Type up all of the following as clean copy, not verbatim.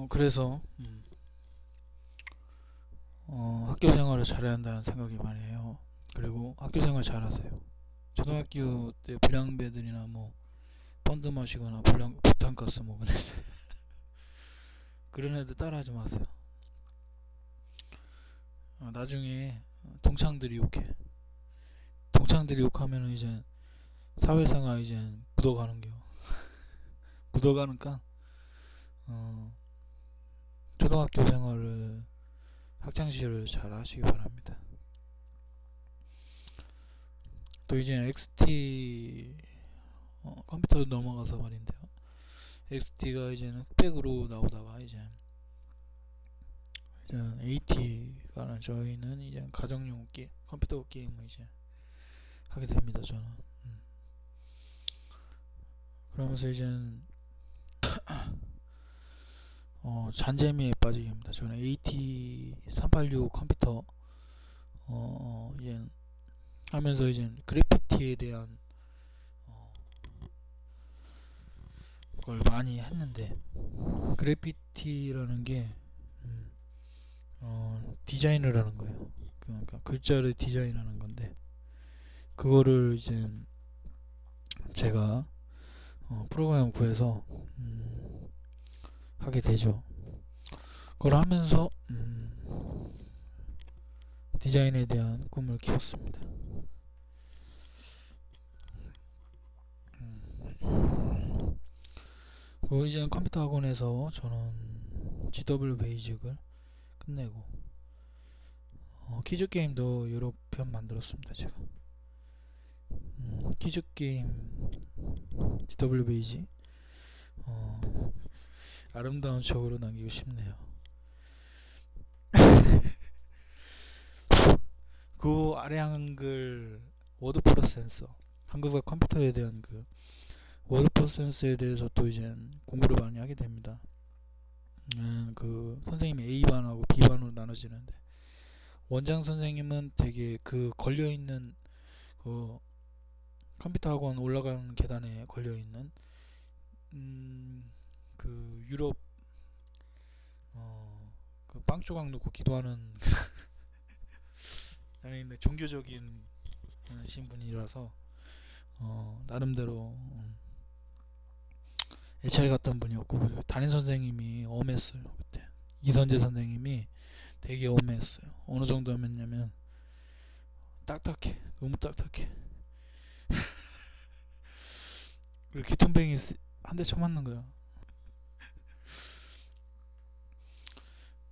그래서 학교 생활을 잘해야 한다는 생각이 많이 해요. 그리고 학교 생활 잘하세요. 초등학교 때 불량배들이나 뭐 펀드 마시거나 불량 부탄가스 먹은 애들 그런 애들 따라하지 마세요. 나중에 동창들이 욕해. 동창들이 욕하면은 이제 사회생활 이제 묻어가는겨. 묻어가니까 어, 초등학교 생활을 학창시절을 잘 하시기 바랍니다. 또 이제 XT 컴퓨터로 넘어가서 말인데요. XT가 이제는 흑백으로 나오다가 이제 AT가 저희는 이제 가정용 컴퓨터 게임을 이제 하게 됩니다. 저는 그러면서 이제 잔재미에 빠지게 됩니다. 저는 AT386 컴퓨터 이제 하면서 이제 그래피티에 대한 걸 많이 했는데 그래피티라는 게 디자인을 하는 거예요. 그러니까 글자를 디자인하는 건데 그거를 이제 제가 프로그램 구해서 하게 되죠. 그걸 하면서 디자인에 대한 꿈을 키웠습니다. 그 이제 컴퓨터 학원에서 저는 GW 베이직을 끝내고 퀴즈 게임도 여러 편 만들었습니다. 제가 퀴즈 게임 GW 베이직 아름다운 추억으로 남기고 싶네요. 그 아래 한글 워드 프로세서 한글과 컴퓨터에 대한 그 워드 프로세서에 대해서 또 이제 공부를 많이 하게 됩니다. 그 선생님이 A반하고 B반으로 나눠지는데 원장 선생님은 되게 그 걸려있는 그 컴퓨터 학원 올라가는 계단에 걸려있는 그 유럽 그 빵 조각 놓고 기도하는 종교적인 신분이라서 나름대로 애착이 갔던 분이었고 담임 선생님이 엄했어요. 그때 이선재 선생님이 되게 엄했어요. 어느 정도 엄했냐면 딱딱해. 너무 딱딱해. 그리고 귀퉁뱅이 한 대 쳐맞는 거야.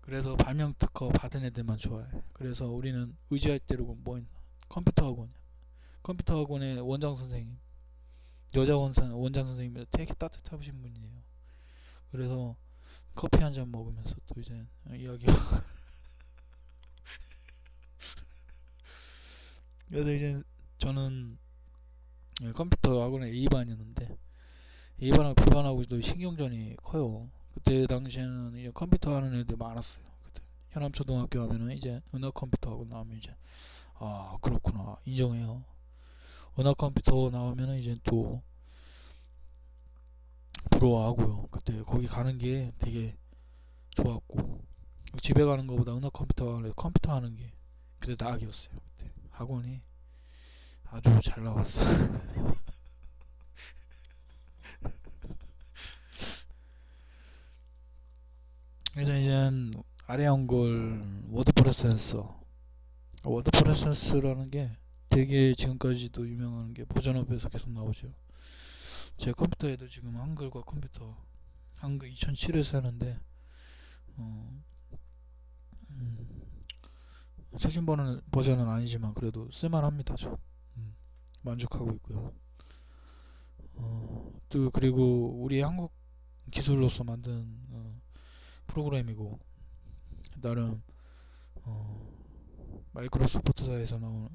그래서 발명 특허 받은 애들만 좋아해. 그래서 우리는 의지할 대로 뭐 있나? 컴퓨터 학원이야. 컴퓨터 학원의 원장 선생님, 여자 원장 선생님이 되게 따뜻하신 분이에요. 그래서 커피 한 잔 먹으면서 또 이제 이야기. 그래서 이제 저는 컴퓨터 학원의 A반이었는데 A반하고 B반하고 또 신경전이 커요. 그때 당시에는 컴퓨터 하는 애들 많았어요. 그때 현암초등학교 하면은 이제 은하 컴퓨터 하고 나오면 이제 아 그렇구나 인정해요. 은하 컴퓨터 나오면은 이제 또 부러워하고요. 그때 거기 가는 게 되게 좋았고 집에 가는 것보다 은하 컴퓨터 하는 게 그때 낙이었어요. 그때 학원이 아주 잘 나왔어요. 그래서 이제 아래 한글 워드 프로세서 워드 프로세서라는 게 되게 지금까지도 유명한 게 버전업에서 계속 나오죠. 제 컴퓨터에도 지금 한글과 컴퓨터 한글 2007에서 하는데 음, 최신 버전은 아니지만 그래도 쓸만합니다. 저 만족하고 있고요. 또 그리고 우리 한국 기술로서 만든 프로그램이고 나름 마이크로소프트사에서 나온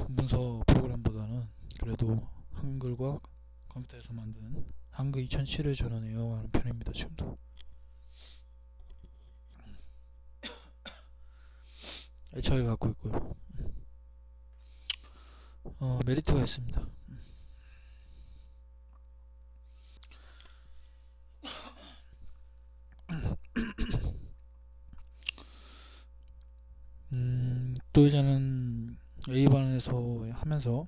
문서 프로그램보다는 그래도 한글과 컴퓨터에서 만든 한글 2007을 저는 애용하는 편입니다. 지금도 애착을 갖고 있고요. 메리트가 있습니다. 또 이제는 A반에서 하면서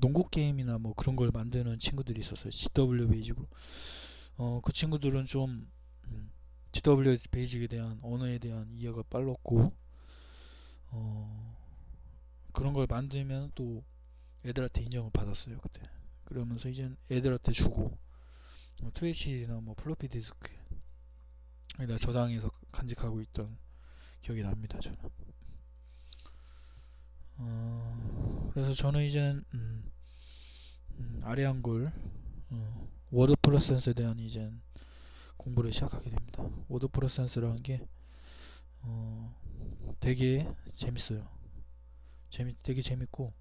농구 게임이나 뭐 그런 걸 만드는 친구들이 있었어요. GW 베이직으로. 그 친구들은 좀 GW 베이직에 대한 언어에 대한 이해가 빨랐고 어, 그런 걸 만들면 또 애들한테 인정을 받았어요 그때. 그러면서 이제 애들한테 주고 트래시나 뭐 플로피 디스크에다 저장해서 간직하고 있던 기억이 납니다 저는. 그래서 저는 이제 아리안글 워드 프로세스에 대한 이제 공부를 시작하게 됩니다. 워드 프로세스라는 게 되게 재밌어요. 되게 재밌고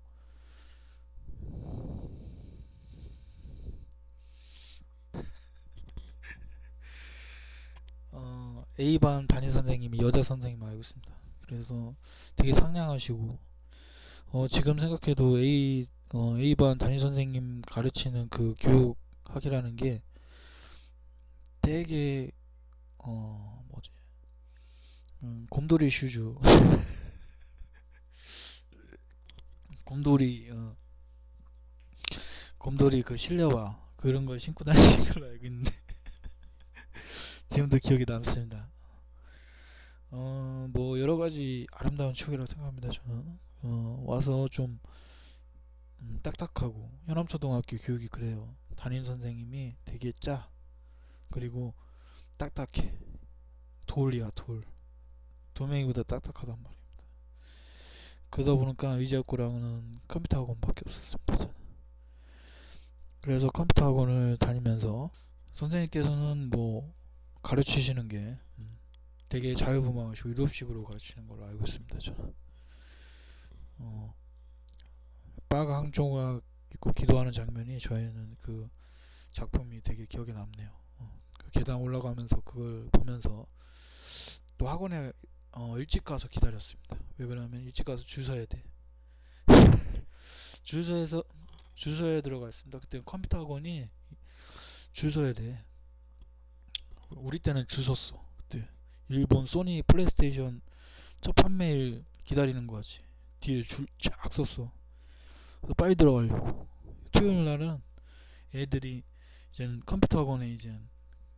A반 담임 선생님이 여자 선생님 알고 있습니다. 그래서 되게 상냥하시고 지금 생각해도 A반 담임 선생님 가르치는 그 교육학이라는 게 되게 뭐지 곰돌이 슈즈 곰돌이 곰돌이 그 실내화 그런 걸 신고 다니는 걸로 알고 있는데 지금도 기억이 남습니다. 뭐 여러 가지 아름다운 추억이라고 생각합니다. 저는 와서 좀 딱딱하고 현암초등학교 교육이 그래요. 담임 선생님이 되게 짜 그리고 딱딱해. 돌이야 돌. 돌멩이보다 딱딱하단 말이야. 그러다 보니까 의지학고랑은 컴퓨터 학원밖에 없었습니다. 저는. 그래서 컴퓨터 학원을 다니면서 선생님께서는 뭐 가르치시는 게 되게 자유분방하시고 유럽식으로 가르치는 걸로 알고 있습니다. 저는. 바가 항조각 입고 기도하는 장면이 저희는 그 작품이 되게 기억에 남네요. 그 계단 올라가면서 그걸 보면서 또 학원에 일찍 가서 기다렸습니다. 왜 그러냐면 일찍 가서 줄 서야 돼. 줄 서야 들어가 있습니다. 그때 컴퓨터 학원이 줄 서야 돼. 우리 때는 줄 섰어. 그때 일본 소니 플레이스테이션 첫 판매일 기다리는 거 같이 뒤에 줄 쫙 섰어. 그래서 빨리 들어가려고. 토요일 날은 애들이 이제 컴퓨터 학원에 이제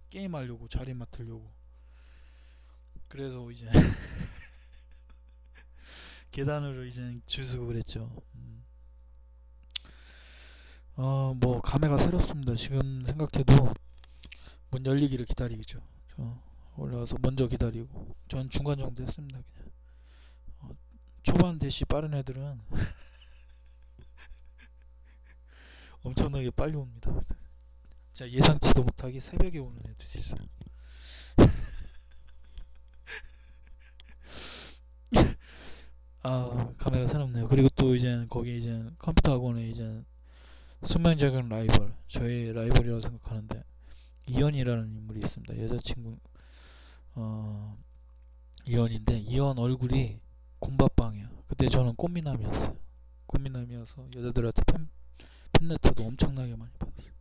게임하려고 자리 맡으려고. 그래서 이제 계단으로 이제 줄 서고 그랬죠. 뭐 감회가 새롭습니다. 지금 생각해도 문 열리기를 기다리죠. 저 올라와서 먼저 기다리고 전 중간 정도 했습니다. 그냥 초반 대시 빠른 애들은 엄청나게 빨리 옵니다. 진짜 예상치도 못하게 새벽에 오는 애들이 있어요. 감회가 새롭네요. 그리고 또 이제 거기 이제 컴퓨터 학원에 이제 수명작은 라이벌, 저의 라이벌이라고 생각하는데 이현이라는 인물이 있습니다. 여자친구 이현인데 이현 얼굴이 곰밥빵이야. 그때 저는 꽃미남이었어요. 꽃미남이어서 여자들한테 팬레터도 엄청나게 많이 받았어요.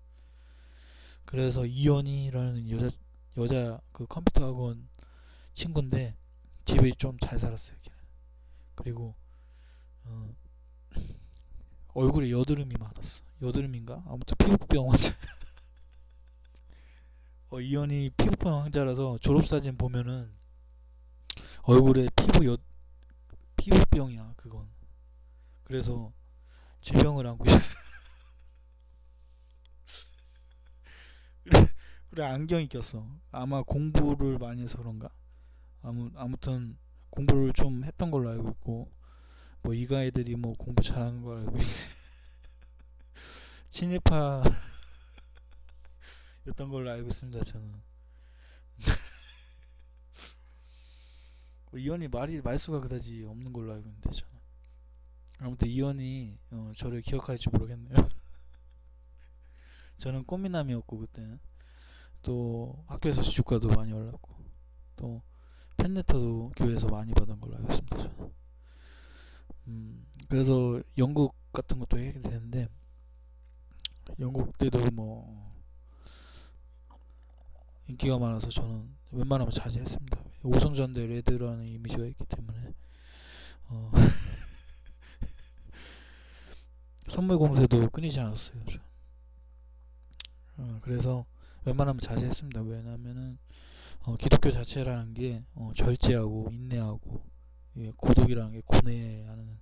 그래서 이현이라는 여자 그 컴퓨터 학원 친구인데 집에 좀 잘 살았어요. 걔는. 그리고 어, 얼굴에 여드름이 많았어. 여드름인가? 아무튼 피부병 환자. 이현이 피부병 환자라서 졸업사진 보면은 얼굴에 피부병이야 그건. 그래서 질병을 안고 있어. 그래 안경이 꼈어. 아마 공부를 많이 해서 그런가. 아무튼 공부를 좀 했던 걸로 알고 있고 뭐 이가 애들이 뭐 공부 잘하는 걸 알고 친일파였던 걸로 알고 있습니다. 저는. 이현이 말수가 그다지 없는 걸로 알고 있는데 저는. 아무튼 이현이 저를 기억할지 모르겠네요. 저는 꽃미남이었고 그때는 또 학교에서 주가도 많이 올랐고 또 팬레터도 교회에서 많이 받은 걸로 알고 있습니다. 저는. 그래서 연극 같은 것도 해야 되는데 영국 때도 뭐 인기가 많아서 저는 웬만하면 자제했습니다. 오성전대 레드라는 이미지가 있기 때문에 선물 공세도 끊이지 않았어요. 그래서 웬만하면 자제했습니다. 왜냐면은 기독교 자체라는 게 절제하고 인내하고, 예, 고독이라는 게 고뇌하는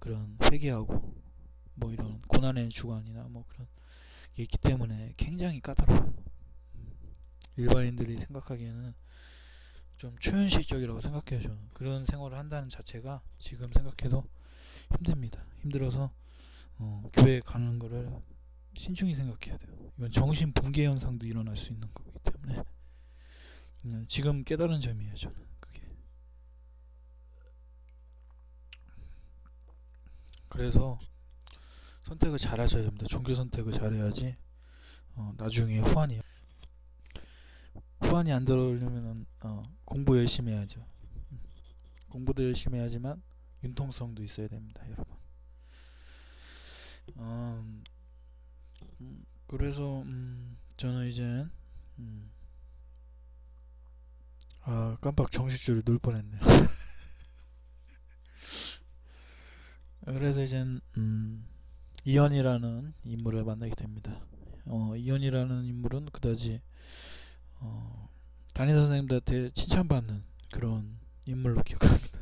그런 회개하고 뭐 이런 고난의 주관이나 뭐 그런 게 있기 때문에 굉장히 까다로워요. 일반인들이 생각하기에는 좀 초현실적이라고 생각해요. 저는 그런 생활을 한다는 자체가 지금 생각해도 힘듭니다. 힘들어서 교회 가는 거를 신중히 생각해야 돼요. 이건 정신 붕괴 현상도 일어날 수 있는 거기 때문에 지금 깨달은 점이에요. 저는 그게. 그래서 선택을 잘 하셔야 됩니다. 종교 선택을 잘해야지 나중에 후환이 안 들어오려면 공부 열심히 해야죠. 공부도 열심히 해야지만 융통성도 있어야 됩니다, 여러분. 그래서 저는 이제 깜빡 정신줄을 놓을 뻔했네요. 그래서 이제 이현이라는 인물을 만나게 됩니다. 이현이라는 인물은 그다지 담임 선생님들한테 칭찬받는 그런 인물로 기억합니다.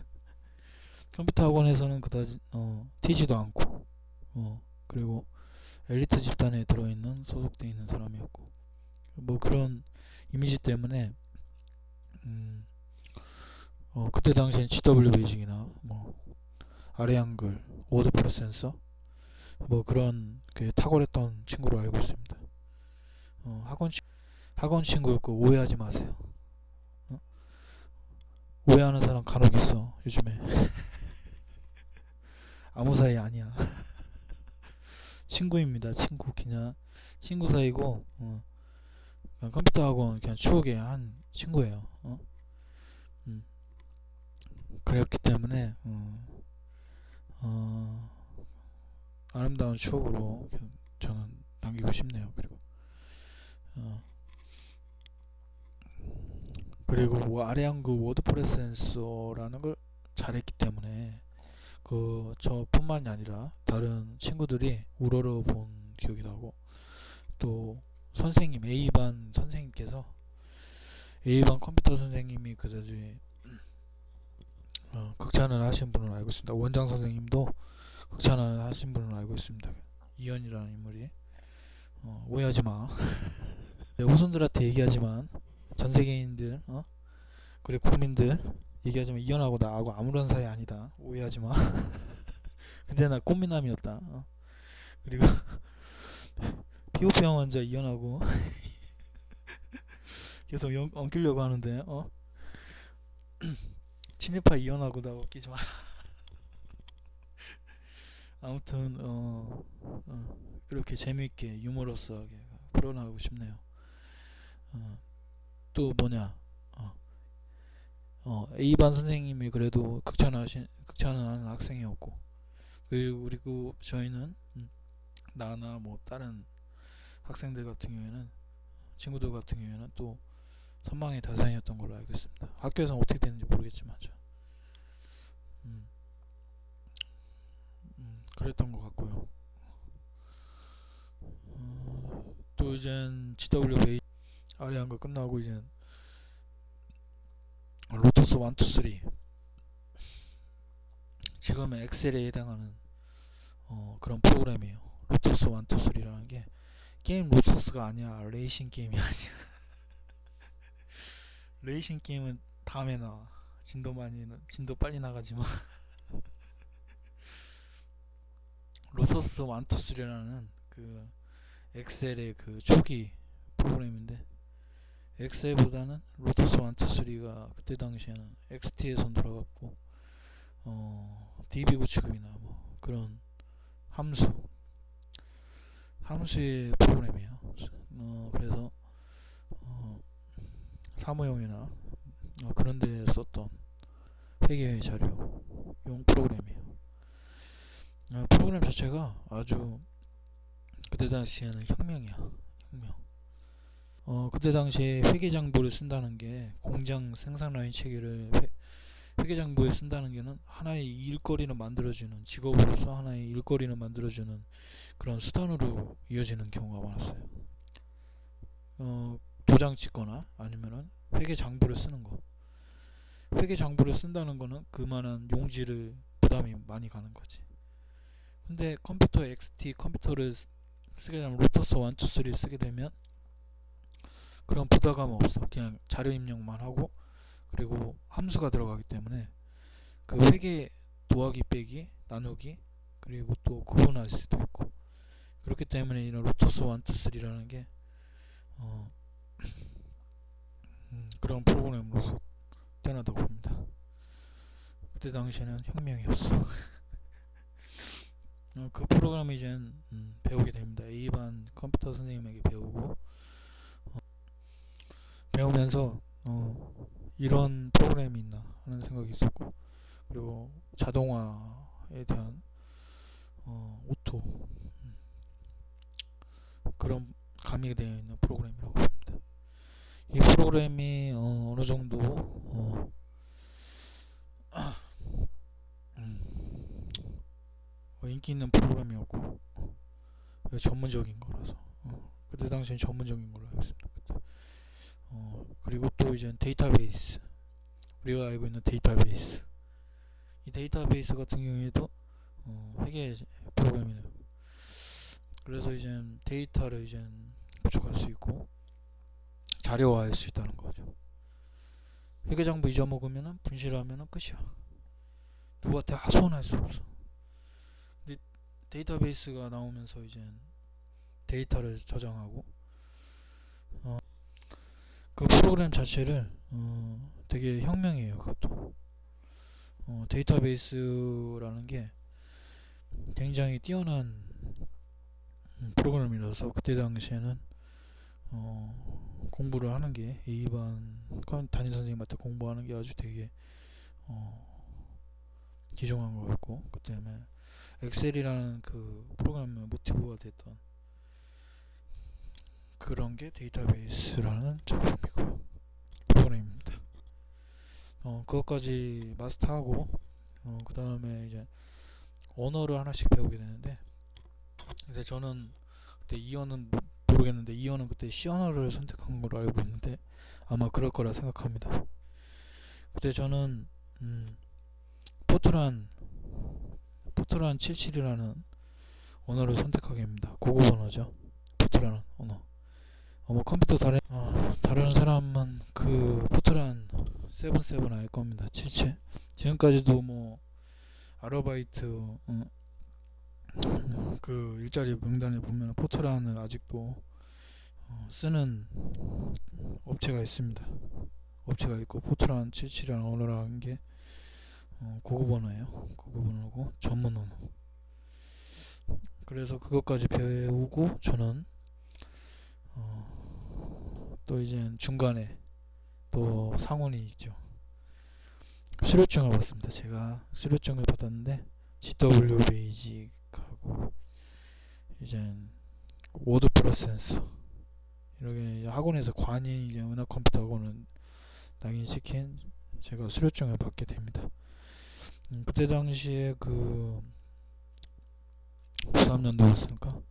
컴퓨터 학원에서는 그다지 튀지도 않고 그리고 엘리트 집단에 들어있는 소속돼 있는 사람이었고, 뭐 그런 이미지 때문에 그때 당시엔 GW 베이직이나 뭐 아래 한글, 워드 프로센서 뭐 그런 게 탁월했던 친구로 알고 있습니다. 학원 친구였고 오해하지 마세요. 오해하는 사람 간혹 있어 요즘에. 아무 사이 아니야. 친구입니다. 친구. 그냥 친구 사이고 그냥 컴퓨터 학원 그냥 추억의 한 친구예요. 음, 그랬기 때문에 아름다운 추억으로 저는 남기고 싶네요. 그리고 뭐 아리안그 워드 프로세서라는 걸 잘했기 때문에 저뿐만이 아니라 다른 친구들이 우러러 본 기억이 나고, 또 선생님 A반 선생님께서 A반 컴퓨터 선생님이 그다지 극찬을 하신 분을 알고 있습니다. 원장 선생님도 극찬을 하신 분을 알고 있습니다. 이현이라는 인물이. 오해하지 마. 후손들한테 얘기하지만 전 세계인들 그리고 국민들 얘기하지만 이현하고 나하고 아무런 사이 아니다. 오해하지 마. 근데 나 꽃미남이었다. 그리고 피부병 환자 이현하고 계속 엉키려고 하는데 친일파 이현하고 나 엉키지 마. 아무튼 그렇게 재미있게 유머러스하게 풀어나가고 싶네요. 또 뭐냐, A반 선생님이 그래도 극찬을 하는 학생이었고, 그리고 저희는 나나 뭐 다른 학생들 같은 경우에는, 친구들 같은 경우에는 또 선망의 대상이었던 걸로 알고 있습니다. 학교에서는 어떻게 됐는지 모르겠지만 그랬던 것 같고요. 또 이젠 GW 아래 한 거 끝나고 이제 로토스 1, 2, 3, 지금의 엑셀에 해당하는 그런 프로그램이에요. 로토스 1, 2, 3라는 게 게임 로토스가 아니야. 레이싱 게임이 아니야. 레이싱 게임은 다음에 나와. 진도 빨리 나가지만 로토스 1, 2, 3라는 그 엑셀의 그 초기 프로그램인데, 엑셀보다는 로토스 1, 2, 3가 그때 당시에는 XT에선 돌아갔고 DB 구축이나 뭐 그런 함수의 프로그램이에요. 그래서 사무용이나 그런 데 썼던 회계 자료용 프로그램이에요. 프로그램 자체가 아주 그때 당시에는 혁명이야. 혁명. 그때 당시에 회계 장부를 쓴다는 게 공장 생산 라인 체계를 회계장부에 쓴다는 게는 하나의 일거리를 만들어주는, 직업으로서 하나의 일거리를 만들어주는 그런 수단으로 이어지는 경우가 많았어요. 도장 찍거나 아니면은 회계장부를 쓰는 거. 회계장부를 쓴다는 거는 그만한 용지를 부담이 많이 가는 거지. 근데 컴퓨터 XT 컴퓨터를 쓰게 되면 로터스 1, 2, 3 쓰게 되면 그런 부담감 없어. 그냥 자료 입력만 하고, 그리고 함수가 들어가기 때문에 그 회계 더하기 빼기 나누기 그리고 또 구분할 수도 있고, 그렇기 때문에 이런 로터스 1, 2, 3라는 게 그런 프로그램으로서 뛰어나다고 봅니다. 그때 당시에는 혁명이었어. 그 프로그램을 이제 배우게 됩니다. A반 컴퓨터 선생님에게 배우고, 배우면서 이런 프로그램이 있나 하는 생각이 있었고, 그리고 자동화에 대한 오토 그런 가미가 되어 있는 프로그램이라고 봅니다. 이 프로그램이 어느 정도 인기 있는 프로그램이었고 전문적인 거라서 그때 당시엔 전문적인 걸로 알고 있습니다. 그리고 또 이제 데이터베이스, 우리가 알고 있는 데이터베이스, 이 데이터베이스 같은 경우에도 회계 프로그램이네요. 그래서 이제 데이터를 이제 구축할 수 있고 자료화할 수 있다는 거죠. 회계장부 잊어먹으면 분실하면 끝이야. 누구한테 하소연할 수 없어. 근데 데이터베이스가 나오면서 이제 데이터를 저장하고 그 프로그램 자체를 되게 혁명이에요. 그것도 데이터베이스라는 게 굉장히 뛰어난 프로그램이라서 그때 당시에는 공부를 하는 게 A반 담임 선생님한테 공부하는 게 아주 되게 귀중한 거였고, 그 때문에 엑셀이라는 그 프로그램의 모티브가 됐던 그런 게 데이터베이스라는 작품이고 프로그램입니다. 그것까지 마스터하고 그 다음에 이제 언어를 하나씩 배우게 되는데, 이제 저는 그때 E어는 모르겠는데 E어는 그때 C언어를 선택한 걸로 알고 있는데 아마 그럴 거라 생각합니다. 그때 저는 포트란 77이라는 언어를 선택하게 됩니다. 고급 언어죠. 포트라는 언어. 뭐 컴퓨터 다루는 사람은 그 포트란 77 알 겁니다. 77. 지금까지도 뭐 아르바이트 그 일자리 명단에 보면 포트란을 아직도 쓰는 업체가 있습니다. 업체가 있고, 포트란 77이라는 언어라는 게 고급 언어예요. 고급 언어고 전문 언어. 그래서 그것까지 배우고 저는 또 이제 중간에 또 상훈이 있죠. 수료증을 받습니다. 제가 수료증을 받았는데 GW 베이직하고 이제 워드 프로세서 이렇게 학원에서 관이 이제 은하 컴퓨터 학원을 낙인시킨 제가 수료증을 받게 됩니다. 그때 당시에 그 93년도였으니까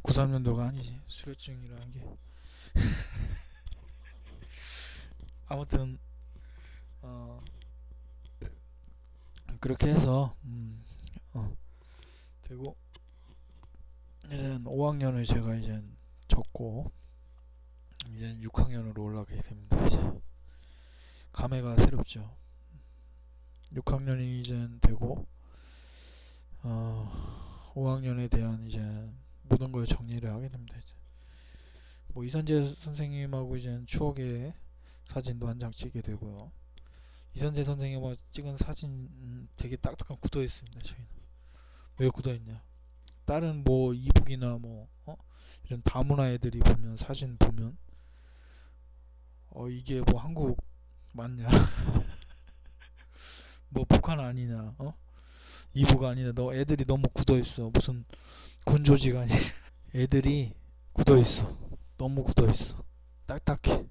93년도가 아니지, 수료증이라는 게 아무튼 그렇게 해서 되고 이제 5학년을 제가 이제 접고 이제 6학년으로 올라가게 됩니다. 이제 감회가 새롭죠. 6학년이 이제 되고 5학년에 대한 이제 모든 걸 정리를 하게 됩니다. 이제 뭐 이선재 선생님하고 이제 추억의 사진도 한 장 찍게 되고요. 이선재 선생님하고 찍은 사진 되게 딱딱한 굳어 있습니다. 저희는 왜 굳어 있냐? 다른 뭐 이북이나 뭐 이런 다문화 애들이 보면 사진 보면 이게 뭐 한국 맞냐? 뭐 북한 아니냐? 이북 아니냐? 너 애들이 너무 굳어 있어. 무슨 군조직 아니? 애들이 굳어 있어. 너무 굳어 있어. 딱딱해.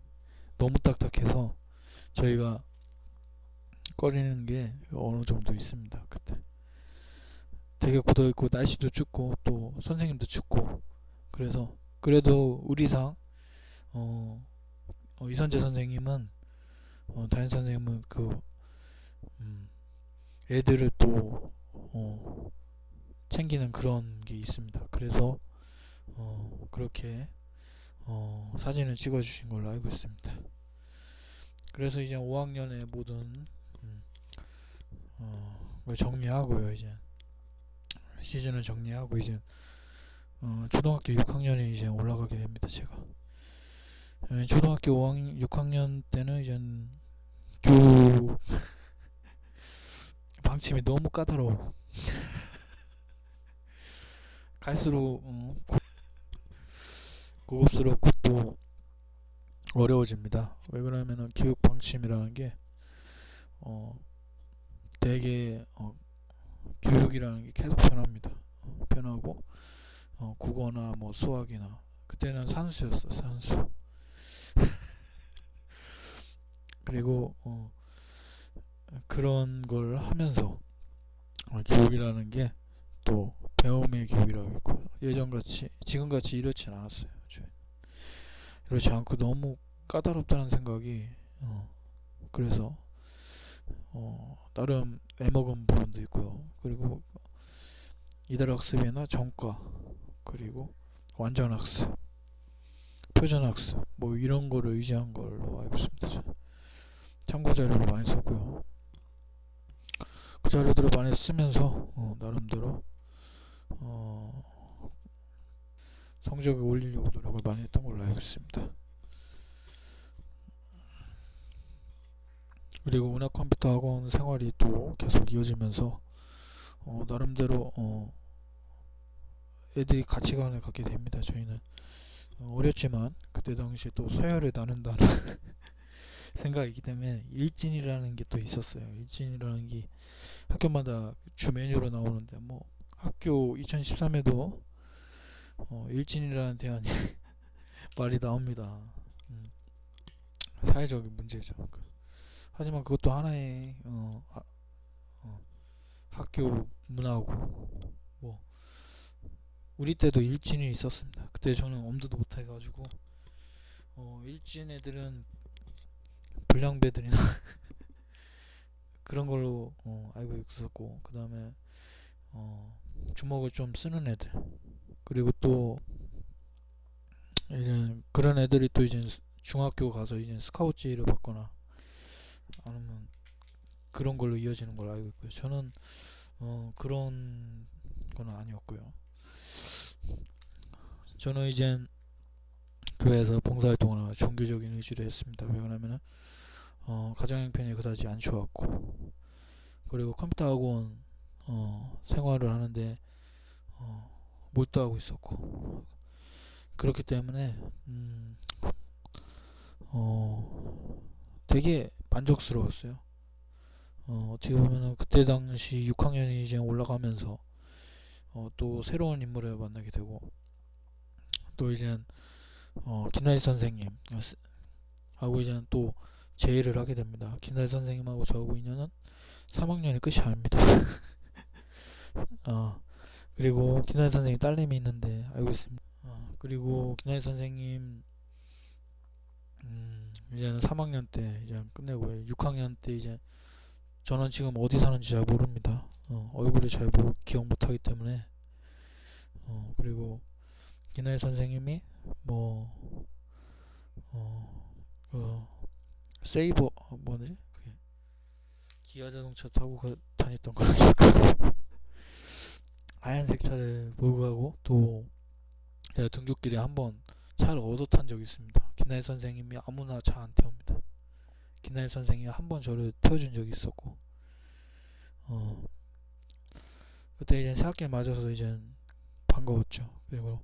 너무 딱딱해서 저희가 꺼리는 게 어느 정도 있습니다. 그때 되게 굳어있고 날씨도 춥고 또 선생님도 춥고 그래서 그래도 의리상 어, 이선재 선생님은 담임 선생님은 음, 애들을 또 챙기는 그런 게 있습니다. 그래서 그렇게 사진을 찍어주신 걸로 알고 있습니다. 그래서 이제 5학년의 모든 걸 정리하고요. 이제 시즌을 정리하고 이제 초등학교 6학년에 이제 올라가게 됩니다. 제가 초등학교 5학년, 6학년 때는 이제 교육 방침이 너무 까다로워. 갈수록 고급스럽고 또 어려워집니다. 왜 그러냐면은 교육 방침이라는 게 되게 교육이라는 게 계속 변합니다. 변하고 국어나 뭐 수학이나 그때는 산수였어 산수. 그리고 그런 걸 하면서 교육이라는 게 또 배움의 교육이라고 있고 예전같이 지금같이 이렇진 않았어요. 이렇지 않고 너무 까다롭다는 생각이 그래서 나름 애먹은 부분도 있고요. 그리고 이달학습이나 전과 그리고 완전학습 표준학습 뭐 이런 거를 의지한 걸로 알고 있습니다. 참고 자료를 많이 썼고요. 그 자료들을 많이 쓰면서 나름대로 성적을 올리려고 노력을 많이 했던 걸로 알고 있습니다. 그리고 문화 컴퓨터 학원 생활이 또 계속 이어지면서 나름대로 애들이 가치관을 갖게 됩니다. 저희는 어렸지만 그때 당시에 또 서열을 나눈다는 생각이 있기 때문에 일진이라는 게 또 있었어요. 일진이라는 게 학교마다 주 메뉴로 나오는데 뭐 학교 2013에도 일진이라는 대안이 말이 나옵니다. 사회적인 문제죠. 하지만 그것도 하나의 학교 문화고 뭐 우리 때도 일진이 있었습니다. 그때 저는 엄두도 못 해가지고 일진 애들은 불량배들이나 그런 걸로 알고 있었고 그 다음에 주먹을 좀 쓰는 애들 그리고 또 이제 그런 애들이 또 이제 중학교 가서 이제 스카우트 제의를 받거나 아니면 그런 걸로 이어지는 걸로 알고 있고요. 저는 그런 건 아니었고요. 저는 이제 교회에서 봉사활동을 종교적인 의지로 했습니다. 왜 그러냐면은 가정 형편이 그다지 안 좋았고 그리고 컴퓨터 학원 생활을 하는데 몰두하고 있었고 그렇기 때문에 되게 만족스러웠어요. 어떻게 보면은 그때 당시 6학년이 이제 올라가면서 또 새로운 인물을 만나게 되고 또 이제 김나희 선생님 하고 이제 또 제의를 하게 됩니다. 김나희 선생님하고 저하고 인연은 3학년이 끝이 아닙니다. 그리고 김나희 선생님 딸내미 있는데 알고 있습니다. 그리고 김나희 선생님 이제는 3학년 때 이제 끝내고 6학년 때 이제 저는 지금 어디 사는지 잘 모릅니다. 얼굴을 잘 기억 못하기 때문에 그리고 김나희 선생님이 뭐 세이버 뭐지? 기아 자동차 타고 다녔던 거라 기억하고 하얀색 차를 몰고 가고 또 제가 등굣길에 한번 차를 얻어 탄 적이 있습니다. 김나희 선생님이 아무나 차 안 태웁니다. 김나희 선생님이 한번 저를 태워준 적이 있었고 그때 이제 새학기를 맞아서 이제 반가웠죠. 그리고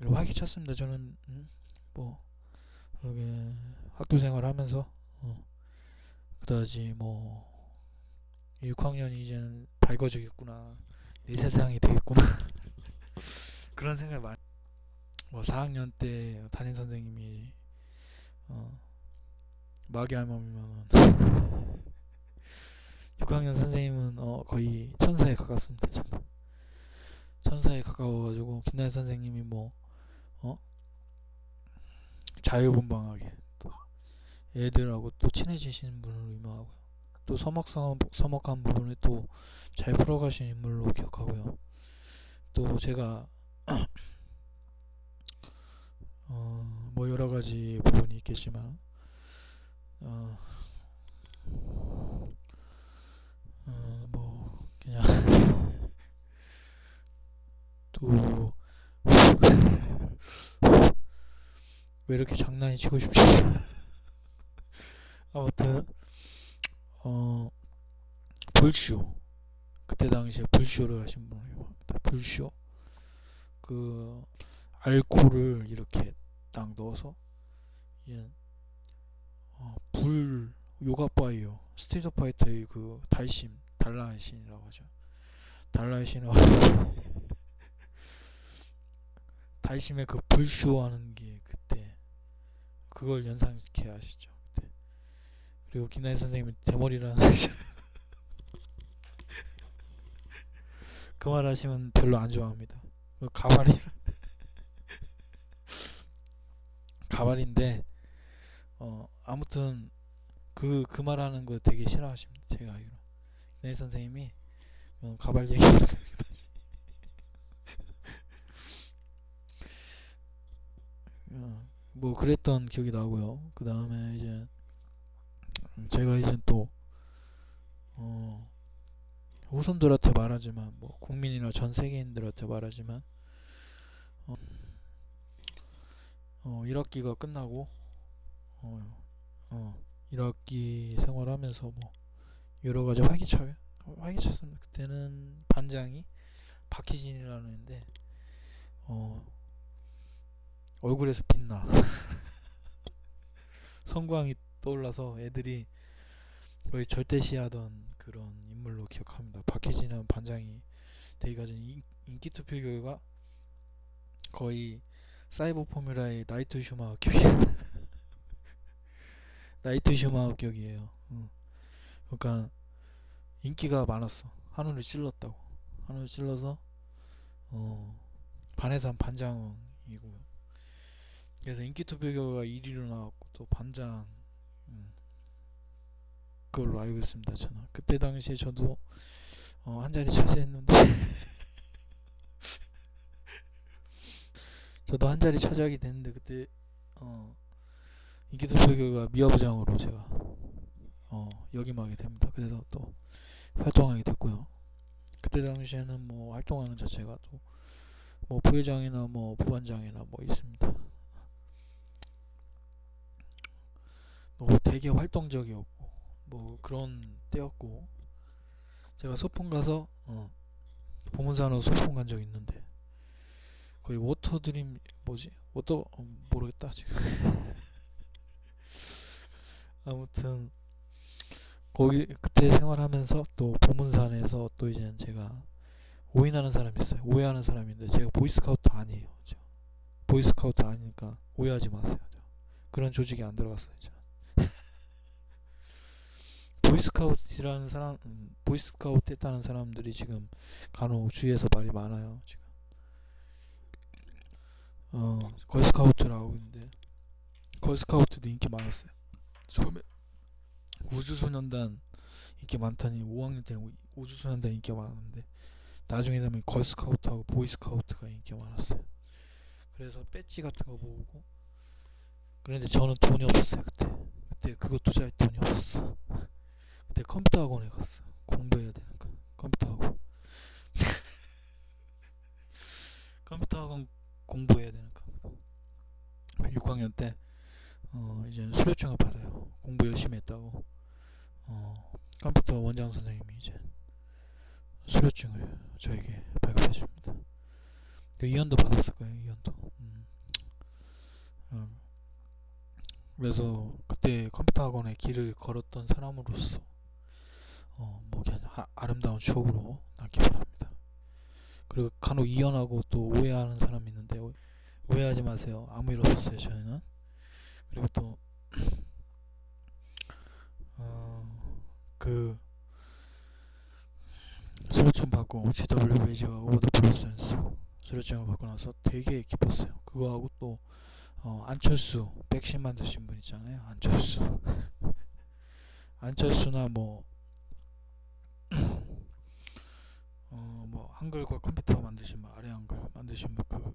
활기찼습니다. 저는 뭐 그렇게 학교 생활하면서 그다지 뭐 6학년이 이제는 밝아지겠구나 내 세상이 되겠구나 그런 생각을 많이 뭐 4학년 때 담임 선생님이 마귀 할멈이면은 6학년 선생님은 거의 천사에 가깝습니다. 천사에 가까워가지고 김나연 선생님이 뭐 자유분방하게 또 애들하고 또 친해지시는 분으로 유명하고요. 또 서먹한 부분을 또 잘 풀어가신 인물로 기억하고요. 또 제가 뭐 여러 가지 부분이 있겠지만 뭐 그냥 또 왜 이렇게 장난이 치고 싶지? 아무튼 불쇼, 그때 당시에 불쇼를 하신 분을 유명합니다. 불쇼, 그 알코올을 이렇게 딱 넣어서 이제 불 요가바이어 스트리트 파이터의 그 달심 달라의 신이라고 하죠. 달라의 신을 달심의 그 불쇼 하는 게 그때 그걸 연상케 하시죠. 그때. 그리고 김나희 선생님이 대머리라는 그 말 하시면 별로 안 좋아합니다. 그 가발인데 아무튼 그 말하는 거 되게 싫어하십니다. 제가 알기로 김나희 선생님이 가발 얘기 뭐 그랬던 기억이 나고요. 그 다음에 이제 제가 이제 또 후손들한테 말하지만 뭐 국민이나 전 세계인들한테 말하지만 1학기가 끝나고 1학기 생활하면서 뭐 여러 가지 활기찼습니다. 그때는 반장이 박희진이라는 애인데 얼굴에서 빛나 성광이 떠올라서 애들이 거의 절대시하던 그런 인물로 기억합니다. 박희진이라는 반장이 되게 가진 인기 투표 결과 거의 사이버 포뮬라의 나이트 슈마허 격이에요. 그러니까 인기가 많았어. 한우를 찔렀다고. 한우를 찔러서 반에서 한 반장이고요. 그래서 인기 투표 결과 1위로 나왔고 또 반장 그걸로 알고 있습니다. 저는 그때 당시에 저도 한 자리 차지했는데 저도 한 자리 차지하게 됐는데 그때 인기 투표 결과 미화부장으로 제가 역임하게 됩니다. 그래서 또 활동하게 됐고요. 그때 당시에는 뭐 활동하는 자체가 또 뭐 부회장이나 뭐 부반장이나 뭐 있습니다. 되게 활동적이었고 뭐 그런 때였고 제가 소풍 가서 보문산으로 소풍 간 적 있는데 거의 워터드림 뭐지 워터 모르겠다 지금 아무튼 거기 그때 생활하면서 또 보문산에서 또 이제 제가 오해하는 사람이 있어요. 오해하는 사람인데 제가 보이스카우트 아니에요. 보이스카우트 아니니까 오해하지 마세요. 그런 조직에 안 들어갔어요. 보이스카우트 했다는 사람들이 지금 간혹 주위에서 말이 많아요. 지금 걸스카우트라고 있는데 걸스카우트도 인기 많았어요. 처음에 우주소년단 인기 많다니 5학년 때는 우주소년단 인기가 많았는데 나중에 되면 걸스카우트하고 보이스카우트가 인기가 많았어요. 그래서 배지 같은 거 모으고 그런데 저는 돈이 없었어요. 그때 그거 투자할 돈이 없었어. 그때 컴퓨터 학원에 갔어. 공부해야 되니까 컴퓨터 학원 컴퓨터 학원 공부해야 되니까 6학년 때 이제 수료증을 받아요. 공부 열심히 했다고 컴퓨터 원장 선생님이 이제 수료증을 저에게 발급해 줍니다. 2연도 받았을 거예요. 2연도. 그래서 그때 컴퓨터 학원에 길을 걸었던 사람으로서 뭐 그냥 아름다운 추억으로 남기 바랍니다. 그리고 간혹 이연하고 또 오해하는 사람이 있는데 오해하지 마세요. 아무 일 없었어요. 저희는. 그리고 또 그 수료증 받고 GW 베이지가 오더 프로센스 수료증을 받고 나서 되게 기뻤어요. 그거하고 또 안철수 백신 만드신 분 있잖아요. 안철수나 뭐 한글과 컴퓨터 만드신 분, 아래 한글 만드신 분 그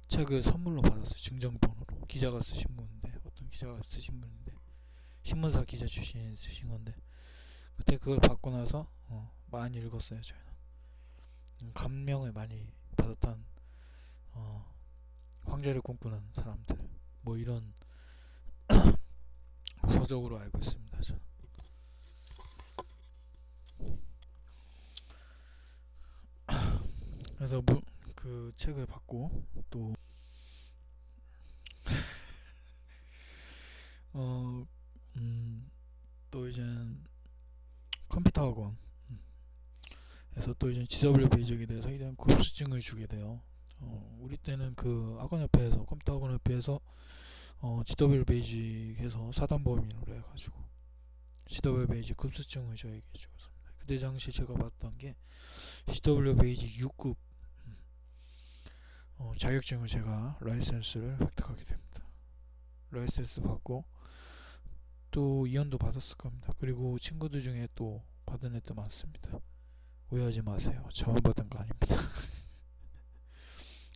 책을 선물로 받았어요. 증정본으로. 기자가 쓰신 분인데, 어떤 기자가 쓰신 분인데, 신문사 기자 출신이 쓰신 건데, 그때 그걸 받고 나서 많이 읽었어요. 저희는 감명을 많이 받았던 황제를 꿈꾸는 사람들, 뭐 이런 서적으로 알고 있습니다. 저는. 그래서 그 책을 받고 또 또 이제 컴퓨터 학원 에서 또 이제 GW 베이직에 대해서 이제 급수증을 주게 돼요. 우리 때는 그 학원협회에서 컴퓨터 학원협회에서 GW 베이직에서 사단법인으로 해가지고 GW 베이직 급수증을 저에게 주었습니다. 그때 당시 제가 봤던 게 GW 베이직 6급 자격증을 제가 라이센스를 획득하게 됩니다. 라이센스 받고 또 이연도 받았을 겁니다. 그리고 친구들 중에 또 받은 애도 많습니다. 오해하지 마세요. 저만 받은 거 아닙니다.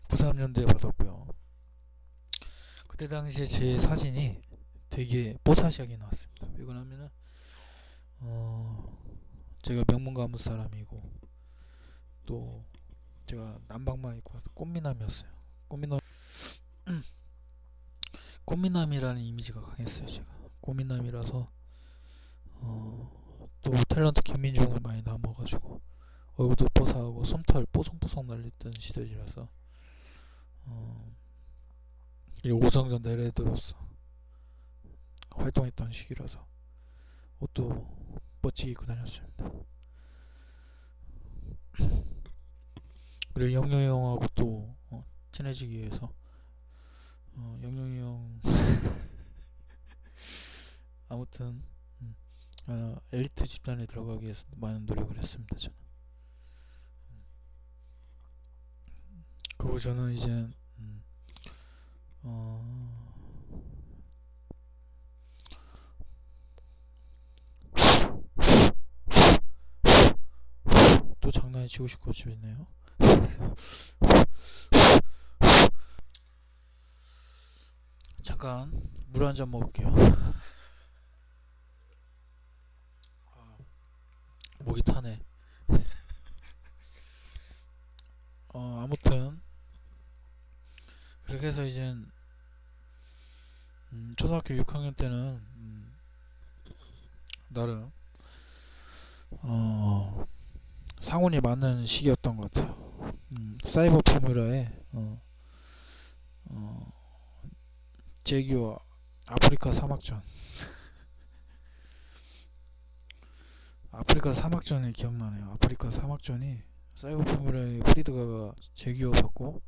93년도에 받았고요. 그때 당시에 제 사진이 되게 뽀사시하게 나왔습니다. 왜 그러냐면은 제가 명문 가문 사람이고 또 제가 남방만 입고 꽃미남이었어요. 꽃미남이라는 이미지가 강했어요. 제가 꽃미남이라서 또 탤런트 김민종을 많이 남아가지고 얼굴도 뽀사하고 솜털 뽀송뽀송 날리던 시절이라서 오성전 내레드로서 활동했던 시기라서 옷도 멋지게 입고 다녔습니다. 그리고 영영이 형하고 또 친해지기 위해서 영영이 형 아무튼 엘리트 집단에 들어가기 위해서 많은 노력을 했습니다. 저는. 그리고 저는 이제 또 장난이 치고 싶고 집있네요. 잠깐 물 한 잔 먹을게요. 목이 타네. 아무튼 그렇게 해서 이제 초등학교 6학년 때는 나름 상운이 맞는 시기였던 것 같아요. 사이버 포뮬러에 제기와 아프리카 사막전 아프리카 사막전이 기억나네요. 아프리카 사막전이 사이버 포뮬러의 프리드가가 제기어 받고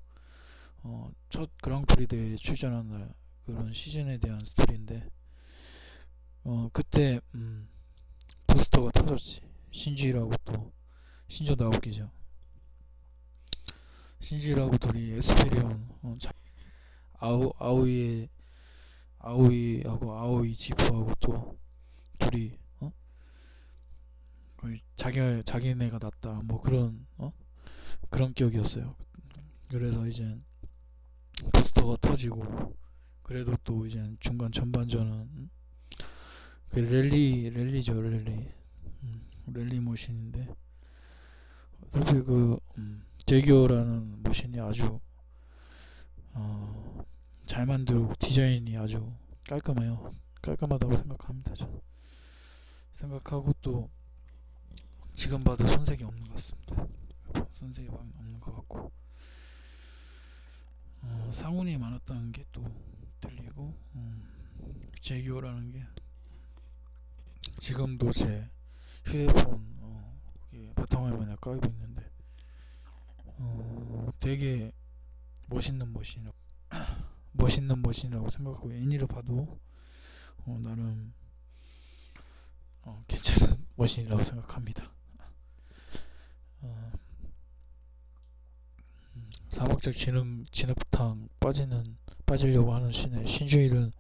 첫 그랑프리 대회에 출전한 날 그런 시즌에 대한 스토리인데 그때 부스터가 터졌지. 신지라고 또 신조 나오기죠. 신지라고 둘이 에스페리온 아오이하고 아오이 지프하고 또 둘이 거의 자기네가 낫다 뭐 그런 기억이었어요. 그래서 이제 부스터가 터지고 그래도 또 이제 중간 전반전은 그 랠리죠. 랠리 머신인데 사실 그 제기어라는 머신이 아주 잘 만들고 디자인이 아주 깔끔해요. 깔끔하다고 생각합니다. 저는. 생각하고 또 지금 봐도 손색이 없는 것 같습니다. 손색이 없는 것 같고 상운이 많았다는 게 또 들리고 제기어라는 게 지금도 제 휴대폰 바탕화면에 깔고 있는데 되게 멋있는 머신이라고 생각하고 애니를 봐도 나름 괜찮은 머신이라고 생각합니다. 어, 사막적 진흙탕 빠지려고 하는 신주일은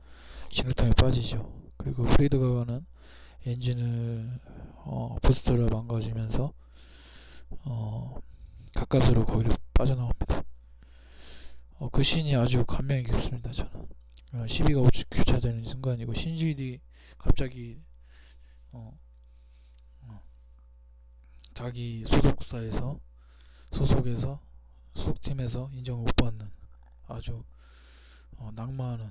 진흙탕에 빠지죠. 그리고 프리드 가가는 엔진을 부스터를 망가지면서 어, 가까스로 거기로 빠져나옵니다. 그 씬이 아주 감명이 깊습니다. 저는 12가 교차되는 순간이고 신주일이 갑자기 어, 어, 자기 소속팀에서 인정을 못 받는 아주 낙마하는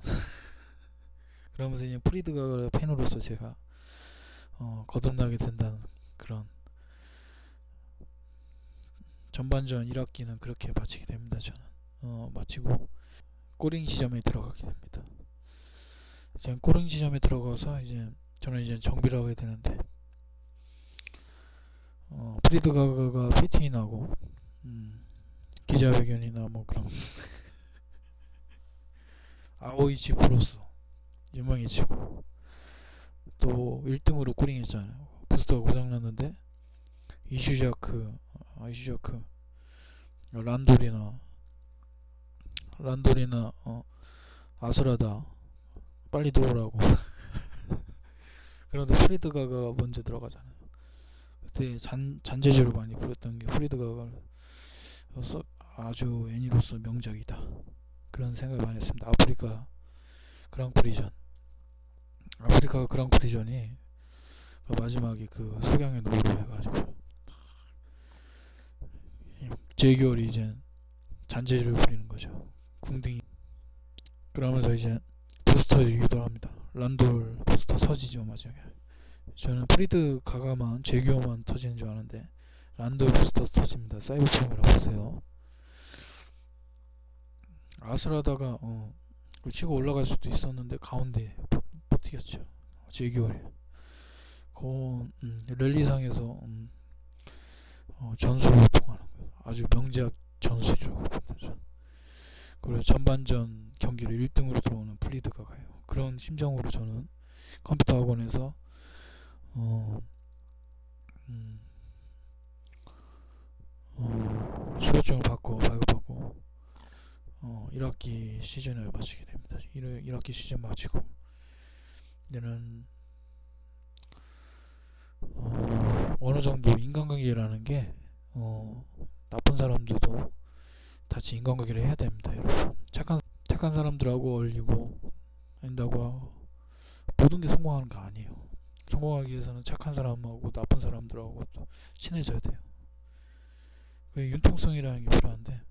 그러면서 이제 프리드가 팬으로서 제가 거듭나게 된다는 그런 전반전 1학기는 그렇게 마치게 됩니다. 저는 마치고 꼬링 지점에 들어가게 됩니다. 이제 꼬링 지점에 들어가서 저는 이제 정비를 하게 되는데 프리드 가가가 피팅이 나고 기자회견이나 뭐 그런 아오이치 프로스 유명해지고 또 1등으로 꼬링했잖아요. 부스터가 고장났는데 이슈자크 란돌이나 아수라다 빨리 들어오라고 그런데 프리드가가 먼저 들어가잖아요. 그때 잔재주를 많이 부렸던 게 프리드가가 아주 애니로서 명작이다 그런 생각을 많이 했습니다. 아프리카 그랑프리전이 그 마지막에 그 석양의 노을을 해가지고 제규어리 이제 잔재주를 부리는 거죠. 궁둥이 그러면서 이제 부스터를 유도합니다. 란돌 부스터 터지죠 마지막에. 저는 프리드 가가만 제규어만 터지는 줄 아는데 란돌 부스터 터집니다. 사이버폼이라고 보세요. 아슬하다가 치고 올라갈 수도 있었는데 가운데 버티겠죠. 제규어리. 랠리상에서 전술을 통하는 거예요. 아주 명작 전술이라고 봅니다. 그리고 전반전 경기를 1등으로 들어오는 프리드가 가요. 그런 심정으로 저는 컴퓨터 학원에서 수료증을 발급받고 1학기 시즌을 마치게 됩니다. 1학기 시즌 마치고 이제는 어느 정도 인간관계라는 게 나쁜 사람들도 같이 인간관계를 해야 됩니다. 여러분 착한 사람들하고 어울리고 한다고 모든 게 성공하는 거 아니에요. 성공하기 위해서는 착한 사람하고 나쁜 사람들하고 또 친해져야 돼요. 융통성이라는 게 필요한데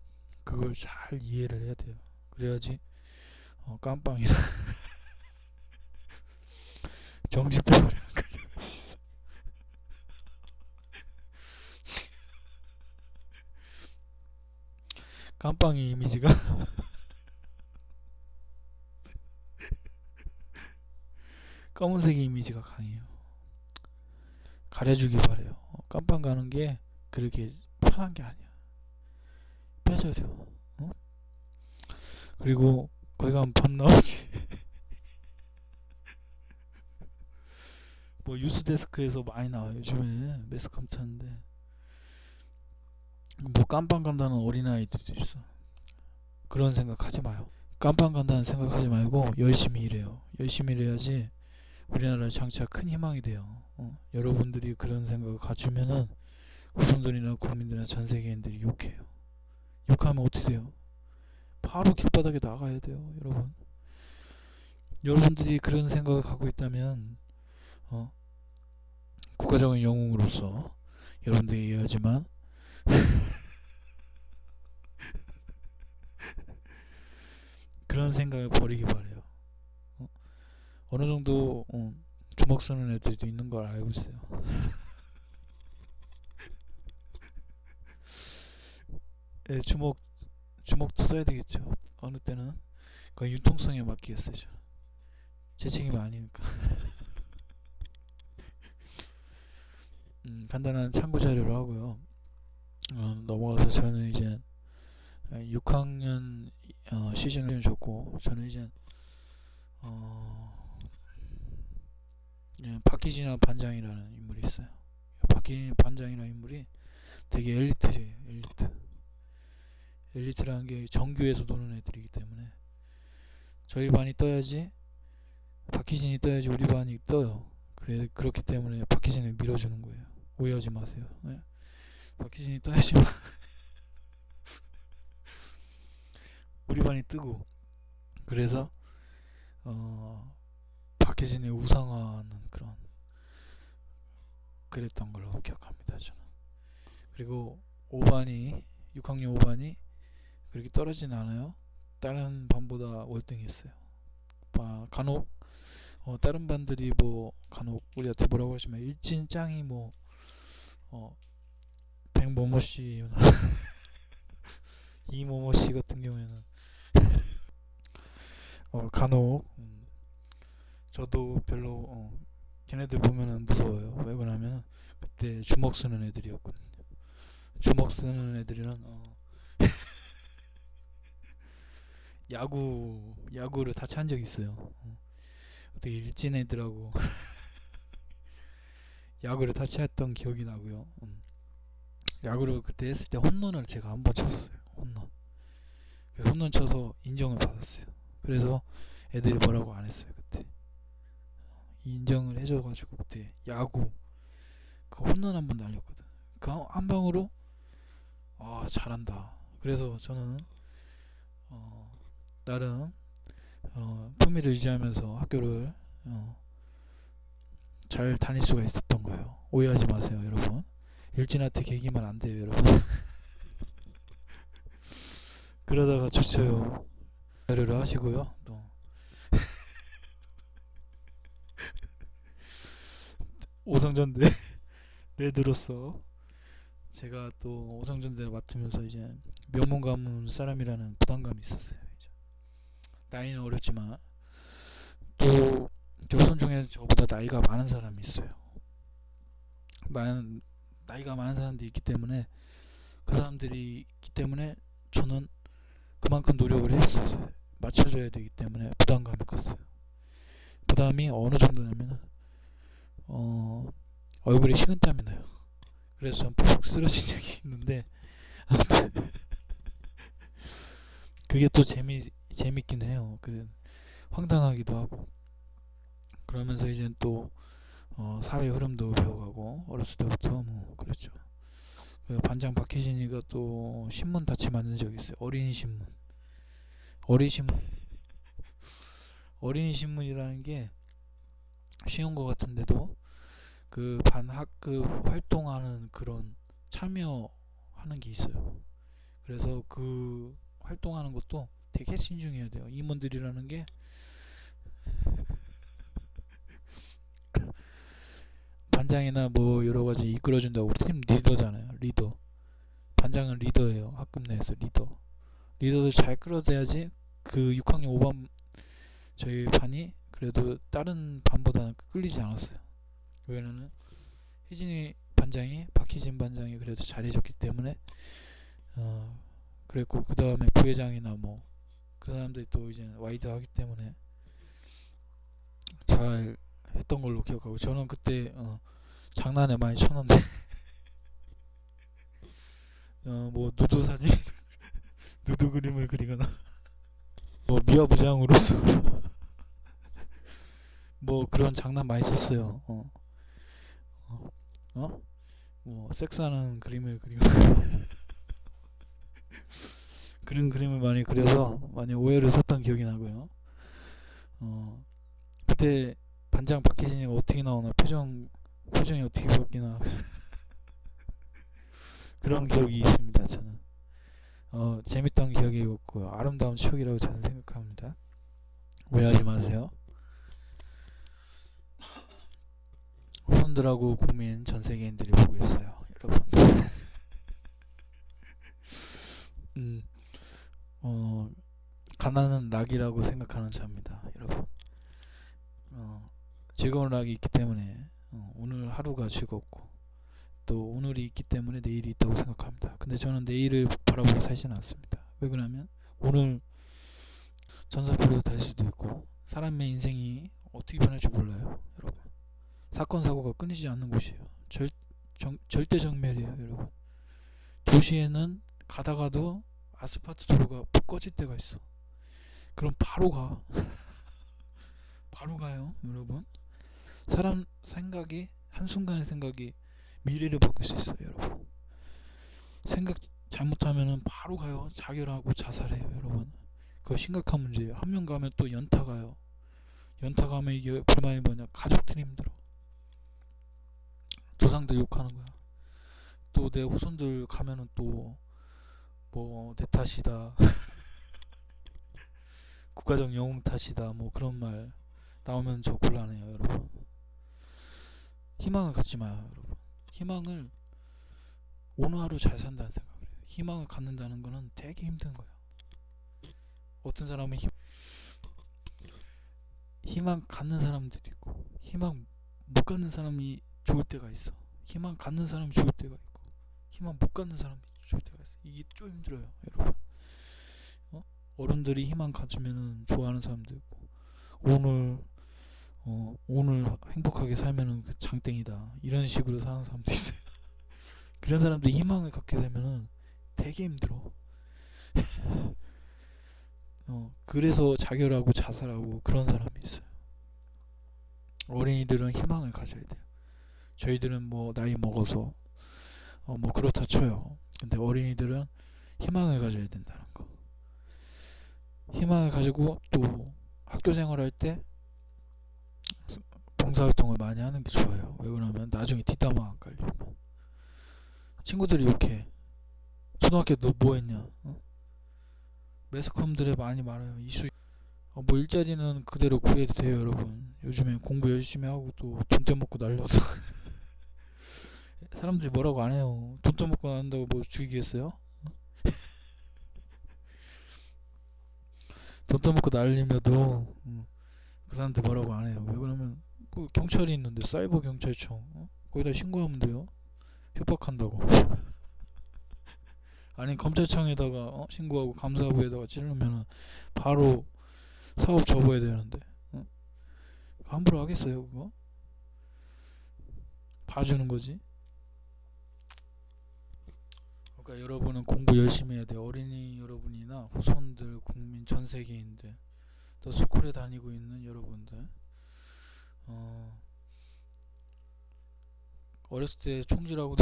그걸 잘 이해를 해야 돼요. 그래야지 깜빵이나 정신병을 걸릴 수 있어. 깜빵이 이미지가 검은색의 이미지가 강해요. 가려주길 바래요. 깜빵 가는 게 그렇게 편한 게 아니야. 뼈저려. 그리고 거기 가면 밥 나오지. 뭐 뉴스데스크에서 많이 나와요. 요즘에 매스컴 타는데 뭐 깜빵 간다는 어린아이들도 있어. 그런 생각하지 마요. 깜빵 간다는 생각하지 말고 열심히 일해요. 열심히 일해야지 우리나라 장차 큰 희망이 돼요. 여러분들이 그런 생각을 가지면은 후손들이나 국민들이나 전 세계인들이 욕해요. 욕하면 어떻게 돼요? 바로 길바닥에 나가야 돼요. 여러분들이 그런 생각을 갖고 있다면 국가적인 영웅으로서 여러분들이 이해하지만 그런 생각을 버리기 바래요. 어느 정도 주먹 쓰는 애들도 있는 걸 알고 있어요. 예, 주먹도 써야 되겠죠. 어느 때는 그 융통성에 맡기겠어요. 제 책임이 아니니까. 간단한 참고 자료로 하고요. 넘어가서 저는 이제 6학년 시즌을 줬고 저는 이제 예, 박희진이라는 반장이라는 인물이 있어요. 박희진 반장이라는 인물이 되게 엘리트예요. 엘리트라는 게 정규에서 노는 애들이기 때문에 저희 반이 떠야지, 박희진이 떠야지 우리 반이 떠요. 그렇기 때문에 박희진을 밀어주는 거예요. 오해하지 마세요. 네? 박희진이 떠야지 우리 반이 뜨고, 그래서 박혜진을 우상화하는 그랬던 걸로 기억합니다, 저는. 그리고 5반이 6학년 5반이 그렇게 떨어지진 않아요. 다른 반보다 월등했어요. 간혹 다른 반들이 뭐 간혹 우리한테 뭐라고 하시면 일진 짱이 뭐 백모모씨 이모모씨 같은 경우에는 간혹 저도 별로 걔네들 보면은 무서워요. 왜 그러냐면 그때 주먹 쓰는 애들이었거든요. 주먹 쓰는 애들이란 야구를 다 찬 적이 있어요. 어떻게 일진 애들하고 야구를 다 쳤던 기억이 나고요. 야구를 그때 했을 때 홈런을 제가 한 번 쳤어요. 그래서 홈런 쳐서 인정을 받았어요. 그래서 애들이 뭐라고 안 했어요. 그때 인정을 해줘가지고 그때 야구 그 홈런 한 번 날렸거든. 그 한 방으로 잘한다. 그래서 저는 나름 품위를 유지하면서 학교를 잘 다닐 수가 있었던 거예요. 오해하지 마세요, 여러분. 일진한테 개기만 안 돼요, 여러분. 그러다가 주쳐요. 배려를 하시고요. 또 오성전대 레드로서 제가 또 오성전대를 맡으면서 이제 명문 가문 사람이라는 부담감이 있었어요. 이제 나이는 어렸지만 또 교선 중에 저보다 나이가 많은 사람이 있어요. 나이가 많은 사람들이 있기 때문에 그 사람들이 있기 때문에 저는 그만큼 노력을 했어요. 맞춰줘야 되기 때문에 부담감이 컸어요. 부담이 어느 정도냐면 얼굴에 식은땀이 나요. 그래서 전 푹 쓰러진 적이 있는데 아무튼 그게 또 재밌긴 해요. 황당하기도 하고. 그러면서 이제 또 사회 흐름도 배워가고 어렸을 때부터 뭐 그랬죠. 반장 박혜진이가 또 신문 다치 만든 적이 있어요. 어린이 신문. 어린이 신문이라는 게 쉬운 것 같은데도 그 반학급 활동하는 그런 참여하는 게 있어요. 그래서 그 활동하는 것도 되게 신중해야 돼요. 임원들이라는 게 반장이나 뭐 여러 가지 이끌어준다고 우리 팀 리더잖아요. 리더. 반장은 리더예요. 학급 내에서 리더를 잘 끌어대야지. 그 6학년 5반 저희 반이 그래도 다른 반보다는 끌리지 않았어요. 왜냐면 혜진이 반장이 박희진 반장이 그래도 잘해줬기 때문에 그랬고, 그 다음에 부회장이나 뭐 그 사람들이 또 이제 와이드 하기 때문에 잘 했던 걸로 기억하고, 저는 그때 장난에 많이 쳤는데 뭐 누드 사진 누드 그림을 그리거나 뭐 미화부장으로서 뭐 그런 장난 많이 쳤어요. 뭐 섹스하는 그림을 그리거나 그런 그림을 많이 그려서 많이 오해를 샀던 기억이 나고요. 그때 반장 박희진이가 어떻게 나오나 표정이 어떻게 바뀌나 그런 기억이 있습니다. 저는 재밌던 기억이었고요. 아름다운 추억이라고 저는 생각합니다. 오해하지 마세요. 후손들하고 국민 전 세계인들이 보고 있어요, 여러분. 가난은 낙이라고 생각하는 자입니다, 여러분. 즐거운 낙이 있기 때문에 오늘 하루가 즐겁고, 또 오늘이 있기 때문에 내일이 있다고 생각합니다. 근데 저는 내일을 바라보고 살지는 않습니다. 왜 그러냐면 오늘 전사표로 될 수도 있고 사람의 인생이 어떻게 변할지 몰라요, 여러분. 사건 사고가 끊이지 않는 곳이에요. 절대 정멸이에요, 여러분. 도시에는 가다가도 아스팔트 도로가 푹 꺼질 때가 있어. 그럼 바로 가. 바로 가요, 여러분. 사람 생각이, 한순간의 생각이 미래를 바꿀 수 있어요, 여러분. 생각 잘못하면은 바로 가요. 자결하고 자살해요, 여러분. 그거 심각한 문제예요. 한 명 가면 또 연타 가요. 연타 가면 이게 불만이 뭐냐, 가족들이 힘들어. 조상들 욕하는 거야. 또 내 후손들 가면은 또 뭐 내 탓이다, 국가적 영웅 탓이다, 뭐 그런 말 나오면 저 곤란해요, 여러분. 희망을 갖지 마요, 여러분. 희망을, 오늘 하루 잘 산다는 생각을 해요. 희망을 갖는다는 거는 되게 힘든 거예요. 어떤 사람은 희망 갖는 사람들이 있고, 희망 못 갖는 사람이 좋을 때가 있어. 희망 갖는 사람이 좋을 때가 있고, 희망 못 갖는 사람이 좋을 때가 있어. 이게 좀 힘들어요, 여러분. 어른들이 희망 가지면은 좋아하는 사람도 있고, 오늘 행복하게 살면은 그 장땡이다, 이런 식으로 사는 사람도 있어요. 그런 사람들이 희망을 갖게 되면은 되게 힘들어. 그래서 자결하고 자살하고 그런 사람이 있어요. 어린이들은 희망을 가져야 돼요. 저희들은 뭐 나이 먹어서 뭐 그렇다 쳐요. 근데 어린이들은 희망을 가져야 된다는 거. 희망을 가지고 또 학교 생활할 때 봉사활동을 많이 하는 게 좋아요. 왜 그러면 나중에 뒷담화 안 깔리면. 친구들이 이렇게 초등학교 너 뭐 했냐, 매스컴들에 많이 말해요. 이슈. 뭐 일자리는 그대로 구해도 돼요, 여러분. 요즘에 공부 열심히 하고 또 돈 떼먹고 날려서 사람들이 뭐라고 안 해요. 돈 떼먹고 난다고 뭐 죽이겠어요? 돈 떼먹고 날리면도 그 사람들 뭐라고 안 해요. 왜 그러면 그 경찰이 있는데, 사이버 경찰청, 거기다 신고하면 돼요. 협박한다고. 아니 검찰청에다가 신고하고 감사부에다가 찌르면은 바로 사업 접어야 되는데, 함부로 하겠어요, 그거? 봐주는 거지. 그러니까 여러분은 공부 열심히 해야 돼요. 어린이 여러분이나 후손들, 국민, 전 세계인들, 또 스쿨에 다니고 있는 여러분들, 어렸을 때 총질하고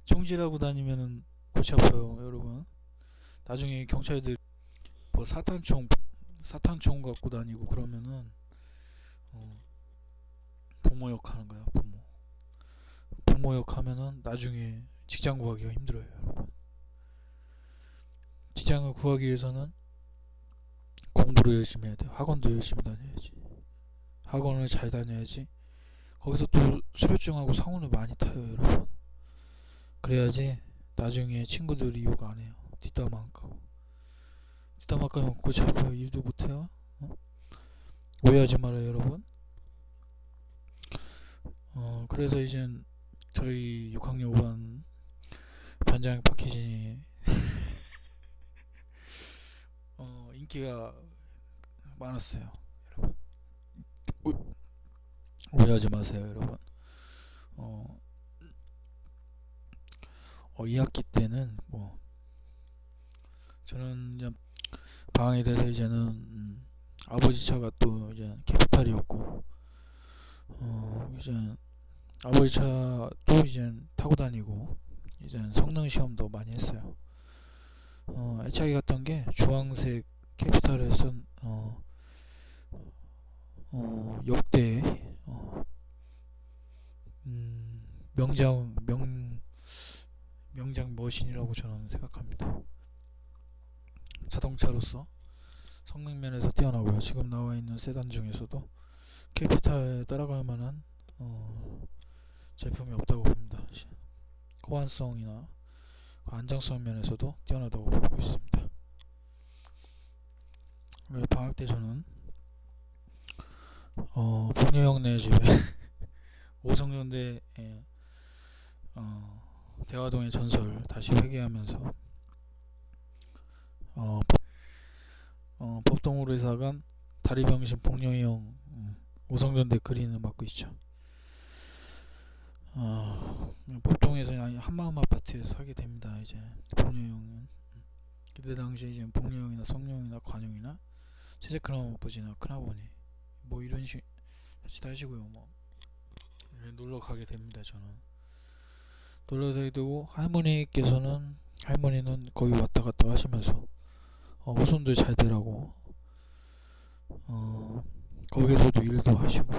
총질하고 다니면은 골치 아파요, 여러분. 나중에 경찰들 뭐 사탄총 갖고 다니고 그러면은 부모 욕 하는 거야, 부모. 부모 욕 하면은 나중에 직장 구하기가 힘들어요, 여러분. 직장을 구하기 위해서는 공부를 열심히 해야 돼요. 학원도 열심히 다녀야지. 학원을 잘 다녀야지. 거기서 또 수료증하고 상훈을 많이 타요, 여러분. 그래야지 나중에 친구들이 욕 안 해요. 뒷담화 안 까고. 뒷담화 까면 골치 아파요. 일도 못해요. 오해하지 말아요, 여러분. 그래서 이젠 저희 6학년 5반 반장 박희진이 인기가 많았어요, 여러분. 오해하지 마세요, 여러분. 2학기 때는 뭐 저는 이제 방학이 돼서 이제는 아버지 차가 또 이제 캐피탈이었고, 이제 아버지 차도 이제 타고 다니고, 이제 성능 시험도 많이 했어요. 애착이 갔던 게 주황색 캐피탈에서 역대 명장 머신이라고 저는 생각합니다. 자동차로서 성능 면에서 뛰어나고요. 지금 나와 있는 세단 중에서도 캐피탈에 따라갈 만한 제품이 없다고 봅니다. 호환성이나 안정성 면에서도 뛰어나다고 보고 있습니다. 방학 때 저는 북유형네 집에 오성연대 대화동의 전설 다시 회귀하면서 법동으로 이사간 다리병신 복룡이 형 오성전대 그린을 맡고 있죠. 법정에서 한마음 아파트에서 사게 됩니다. 이제 복녀형은 그때 당시에 이제 복녀형이나 성녀형이나 관용이나 세자 큰아버지나 큰아버니 뭐 이런 식 같이 하시고요. 뭐 놀러 가게 됩니다. 저는 놀러 가게 되고 할머니는 거기 왔다 갔다 하시면서 후손들 잘 되라고 거기서도 일도 하시고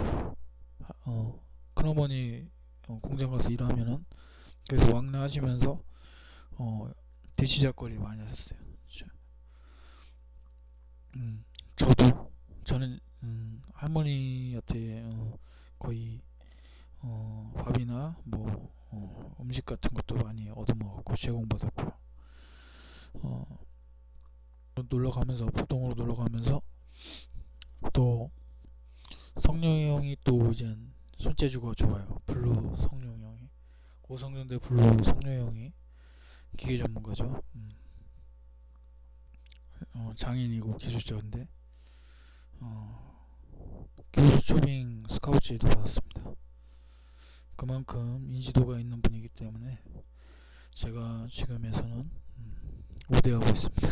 큰어머니 공장 가서 일하면은 그래서 왕래하시면서 대치작거리 많이 하셨어요. 음, 저는 할머니한테 거의 밥이나 뭐 음식 같은 것도 많이 얻어먹었고 제공받았고 놀러가면서 보통으로 놀러가면서 또 성룡이 형이 또 이젠 손재주가 좋아요. 블루 성룡이 형이 고성전대 블루 성룡이 형이 기계 전문가죠. 장인이고 기술자인데 교수 초빙 스카우트제도 받았습니다. 그만큼 인지도가 있는 분이기 때문에 제가 지금에서는 우대하고 있습니다.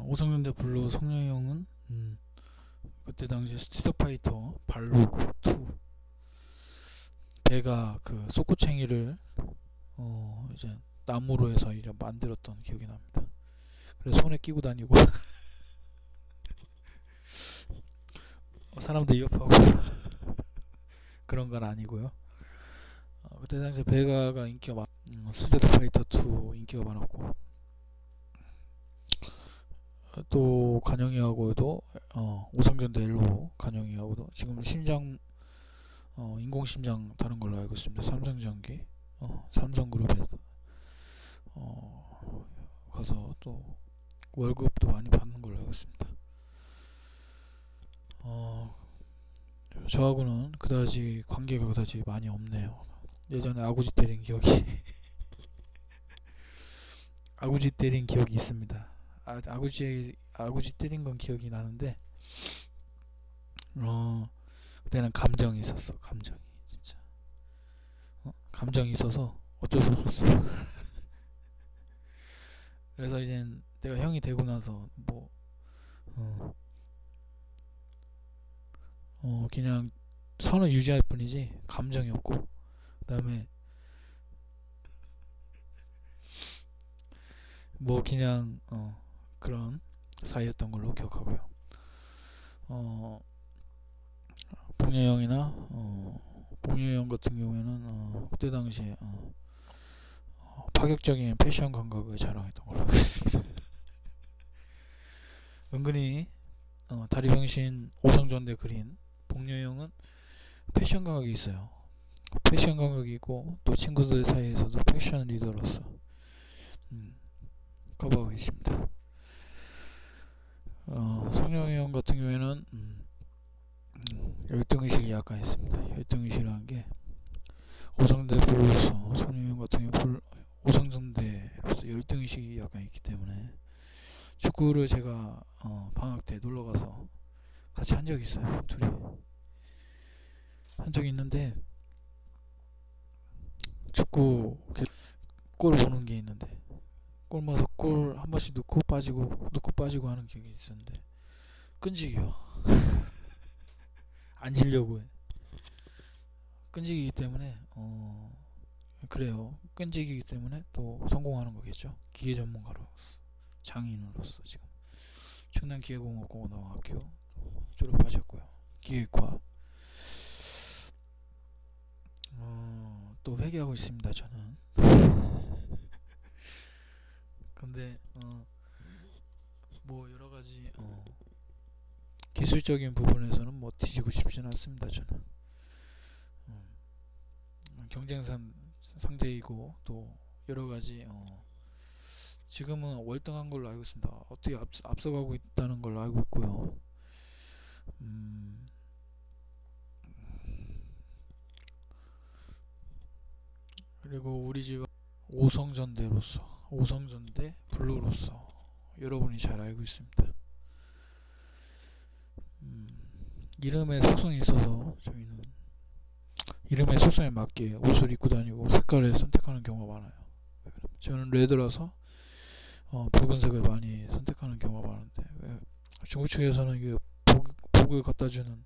오성전대 블루 성룡이 형은 그때 당시에 스트리트파이터 발로그 2 배가 그 쏘코챙이를 이제 나무로 해서 이제 만들었던 기억이 납니다. 그래서 손에 끼고 다니고 사람들 위협하고 그런 건 아니고요. 그때 당시에 배가가 인기가 스트리트 파이터 2 인기가 많았고 또 간영이하고도 오성전대 엘로 간영이하고도 지금 심장 인공심장 다른 걸로 알고 있습니다. 삼성전기 삼성그룹에서 가서 또 월급도 많이 받는 걸로 알고 있습니다. 저하고는 그다지 관계가 그다지 많이 없네요. 예전에 아구지 때린 기억이 아구지 때린 기억이 있습니다. 아구지 때린 건 기억이 나는데 그때는 감정이 있었어. 감정이 진짜 감정이 있어서 어쩔 수 없었어. 그래서 이제 내가 형이 되고 나서 뭐 그냥 선을 유지할 뿐이지 감정이 없고 그 다음에 뭐 그냥 그런 사이였던 걸로 기억하고요. 복녀형이나 복녀형 같은 경우에는 그때 당시에 파격적인 패션 감각을 자랑했던 걸로 알고 있습니다. 은근히 다리병신 오성전대 그린 복녀형은 패션 감각이 있어요. 패션 감각이 있고 또 친구들 사이에서도 패션 리더로서 커버하고 있습니다. 성룡이 형 같은 경우에는 열등의식이 약간 있습니다. 열등의식이라는 게 오성대 블루로서 성룡이 형 같은 경우 오성전대로서 열등의식이 약간 있기 때문에 축구를 제가 방학 때 놀러가서 같이 한 적이 있어요. 둘이 한 적이 있는데 축구 골 보는 게 있는데 골 마서 골 한 번씩 넣고 빠지고 하는 기억이 있었는데 끈질겨 안 지려고 해. 끈질기기 때문에 그래요. 끈질기기 때문에 또 성공하는 거겠죠. 기계 전문가로서 장인으로서 지금 충남기계공업고등학교 졸업하셨고요. 기계과 또 회계하고 있습니다. 저는 근데 뭐 여러가지 기술적인 부분에서는 뭐 뒤지고 싶지는 않습니다. 저는 경쟁상 상대이고 또 여러가지 지금은 월등한 걸로 알고 있습니다. 어떻게 앞서가고 있다는 걸로 알고 있고요. 그리고 우리 집 오성전대 블루로서 여러분이 잘 알고 있습니다. 이름의 속성이 있어서 저희는 이름의 속성에 맞게 옷을 입고 다니고 색깔을 선택하는 경우가 많아요. 저는 레드라서 붉은색을 많이 선택하는 경우가 많은데, 중국 측에서는 이게 복을 갖다 주는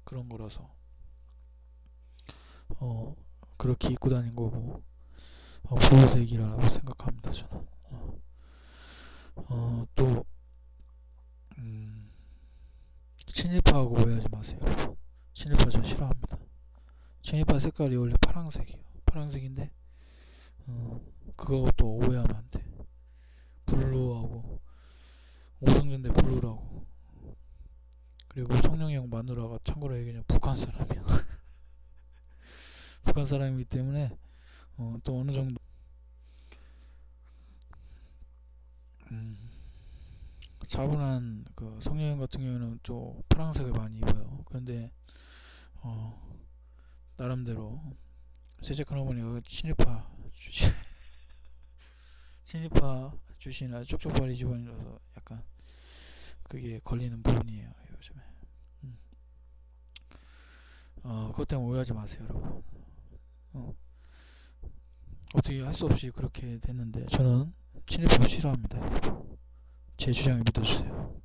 그런 거라서 그렇게 입고 다닌 거고, 보호색이라고 생각합니다. 저는 또 친일파하고 오해하지 마세요. 친일파 전 싫어합니다. 친일파 색깔이 원래 파란색이에요. 파란색인데 그거 또 오해하면 안 돼. 블루하고 오성전대 블루라고. 그리고 송영영 마누라가 참고로 얘기하면 북한 사람이야. 북한 사람이기 때문에 또 어느 정도 차분한 그 송영영 같은 경우에는 좀 파란색을 많이 입어요. 그런데 나름대로 세작한 어머니가 친일파 출신 친일파 출신이라 쪽쪽발이 집안이라서 약간 그게 걸리는 부분이에요, 요즘에. 그것 때문에 오해하지 마세요, 여러분. 어떻게 할 수 없이 그렇게 됐는데, 저는 친일파 싫어합니다. 제 주장을 믿어주세요.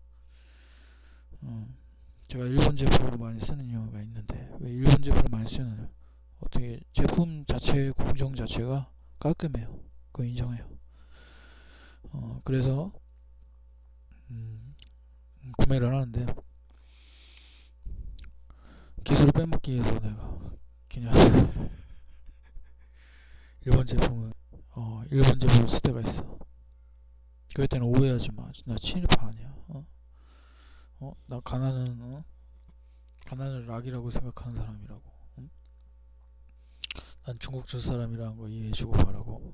제가 일본 제품을 많이 쓰는 이유가 있는데, 왜 일본 제품을 많이 쓰느냐? 어떻게 제품 자체 공정 자체가 깔끔해요. 그거 인정해요. 그래서 구매를 하는데, 기술을 빼먹기 위해서 내가 그냥 일본 제품을 일본 제품을 쓸 때가 있어. 그럴 때는 오해하지 마. 나 친일파 아니야. 나 가난을 락이라고 생각하는 사람이라고. 난 중국 저 사람이라는 거 이해해주고 바라고.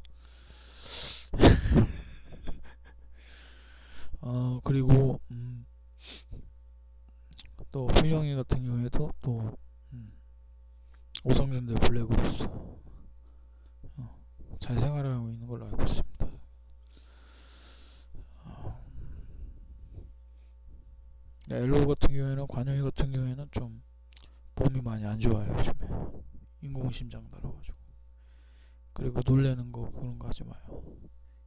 그리고 또 필영이 같은 경우에도 또 오성전대 블랙으로서 잘 생활하고 있는 걸로 알고 있습니다. 엘로 같은 경우에는, 관용이 같은 경우에는 좀 몸이 많이 안 좋아요, 요즘에. 인공심장 달아가지고. 그리고 놀래는 거 그런 거 하지 마요.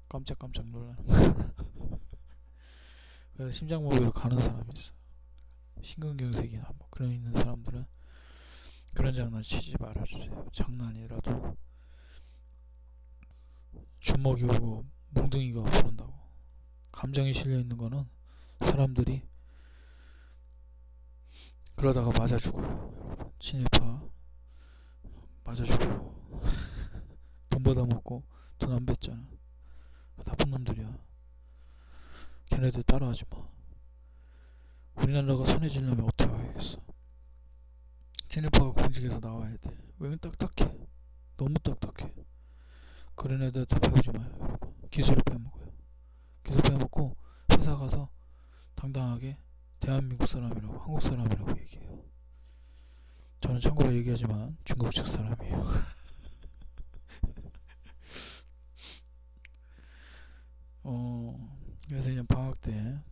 깜짝깜짝 놀라는 거. 그래서 심장 먹이러 가는 사람이 있어. 심근경색이나 뭐 그런 있는 사람들은 그런 장난 치지 말아주세요. 장난이라도 주먹이 오고 뭉둥이가 부른다고. 감정이 실려 있는 거는 사람들이 그러다가 맞아 죽어요, 여러분. 친일파 맞아 죽어요. 돈 받아먹고 돈 안 뱉잖아. 나쁜 놈들이야. 걔네들 따라하지 마. 우리나라가 선해지려면 어떻게 하겠어? 친일파가 공직에서 나와야 돼. 왜 딱딱해? 너무 딱딱해. 그런 애들한테 배우지 마요, 여러분. 기술을 빼먹어요. 기술 빼먹고 회사 가서 당당하게 대한민국 사람이라고, 한국 사람이라고 얘기해요. 저는 참고로 얘기하지만 중국 측 사람이에요. 그래서 그냥 방학 때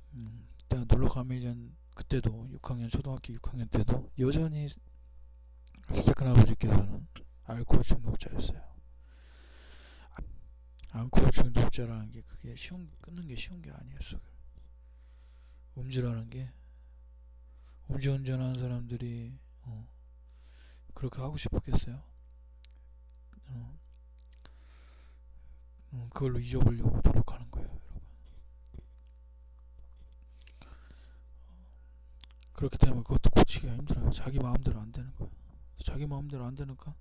내가 놀러 가면 이제 그때도 6학년 초등학교 6학년 때도 여전히 시작한 아버지께서는 알코올 중독자였어요. 알코올 중독자라는 게 그게 끊는 게 쉬운 게 아니에요. 음주라는 게, 음주운전하는 사람들이 그렇게 하고 싶었겠어요? 그걸로 잊어보려고 노력하는 거예요, 여러분. 그렇기 때문에 그것도 고치기가 힘들어요. 자기 마음대로 안 되는 거예요. 자기 마음대로 안 되니까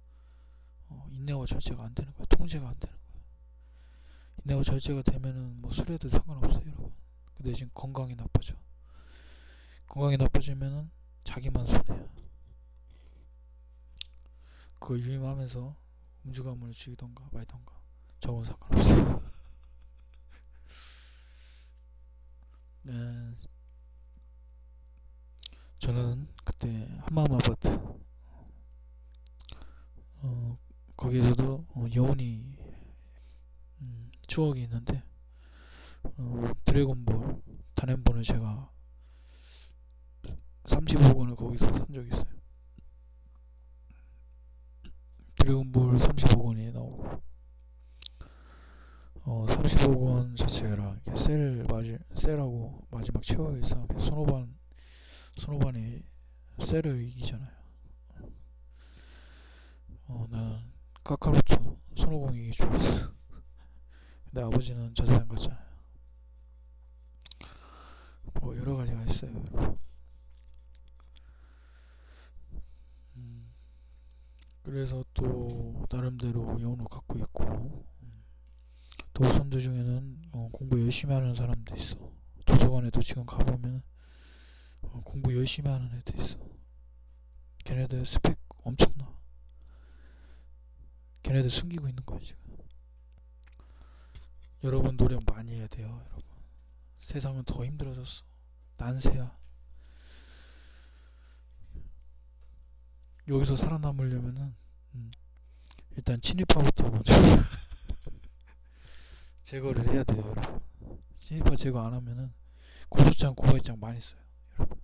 인내와 절제가 안 되는 거예요. 통제가 안 되는 거예요. 인내와 절제가 되면은 뭐 술에도 상관없어요, 여러분. 그 대신 건강이 나빠져. 건강이 나빠지면은 자기만 손해야. 그거 유임하면서 음주가문을 죽이던가 말던가 저건 상관없어요. 네, 저는 그때 한마음 아파트 거기에서도 여운이 추억이 있는데, 드래곤볼 단행본을 제가 35권을 거기서 산 적이 있어요. 드래곤볼 35권이 나오고 35권 자체가 이렇게 셀하고 마지막 최후에서 손오반이 셀을 이기잖아요. 나는 카카로트 손오공이 이기 좋았어. 근데 아버지는 저 세상 갔잖아요. 뭐 여러 가지가 있어요. 그래서 또 나름대로 여운을 갖고 있고, 도선들 중에는 공부 열심히 하는 사람도 있어. 도서관에도 지금 가보면 공부 열심히 하는 애들 있어. 걔네들 스펙 엄청나. 걔네들 숨기고 있는 거야 지금. 여러분 노력 많이 해야 돼요. 여러분 세상은 더 힘들어졌어. 난세야. 여기서 살아남으려면은 일단 친일파부터 먼저 제거를 해야 돼요. 여러분 친일파 제거 안 하면은 고소장 고발장 많이 써요. 여러분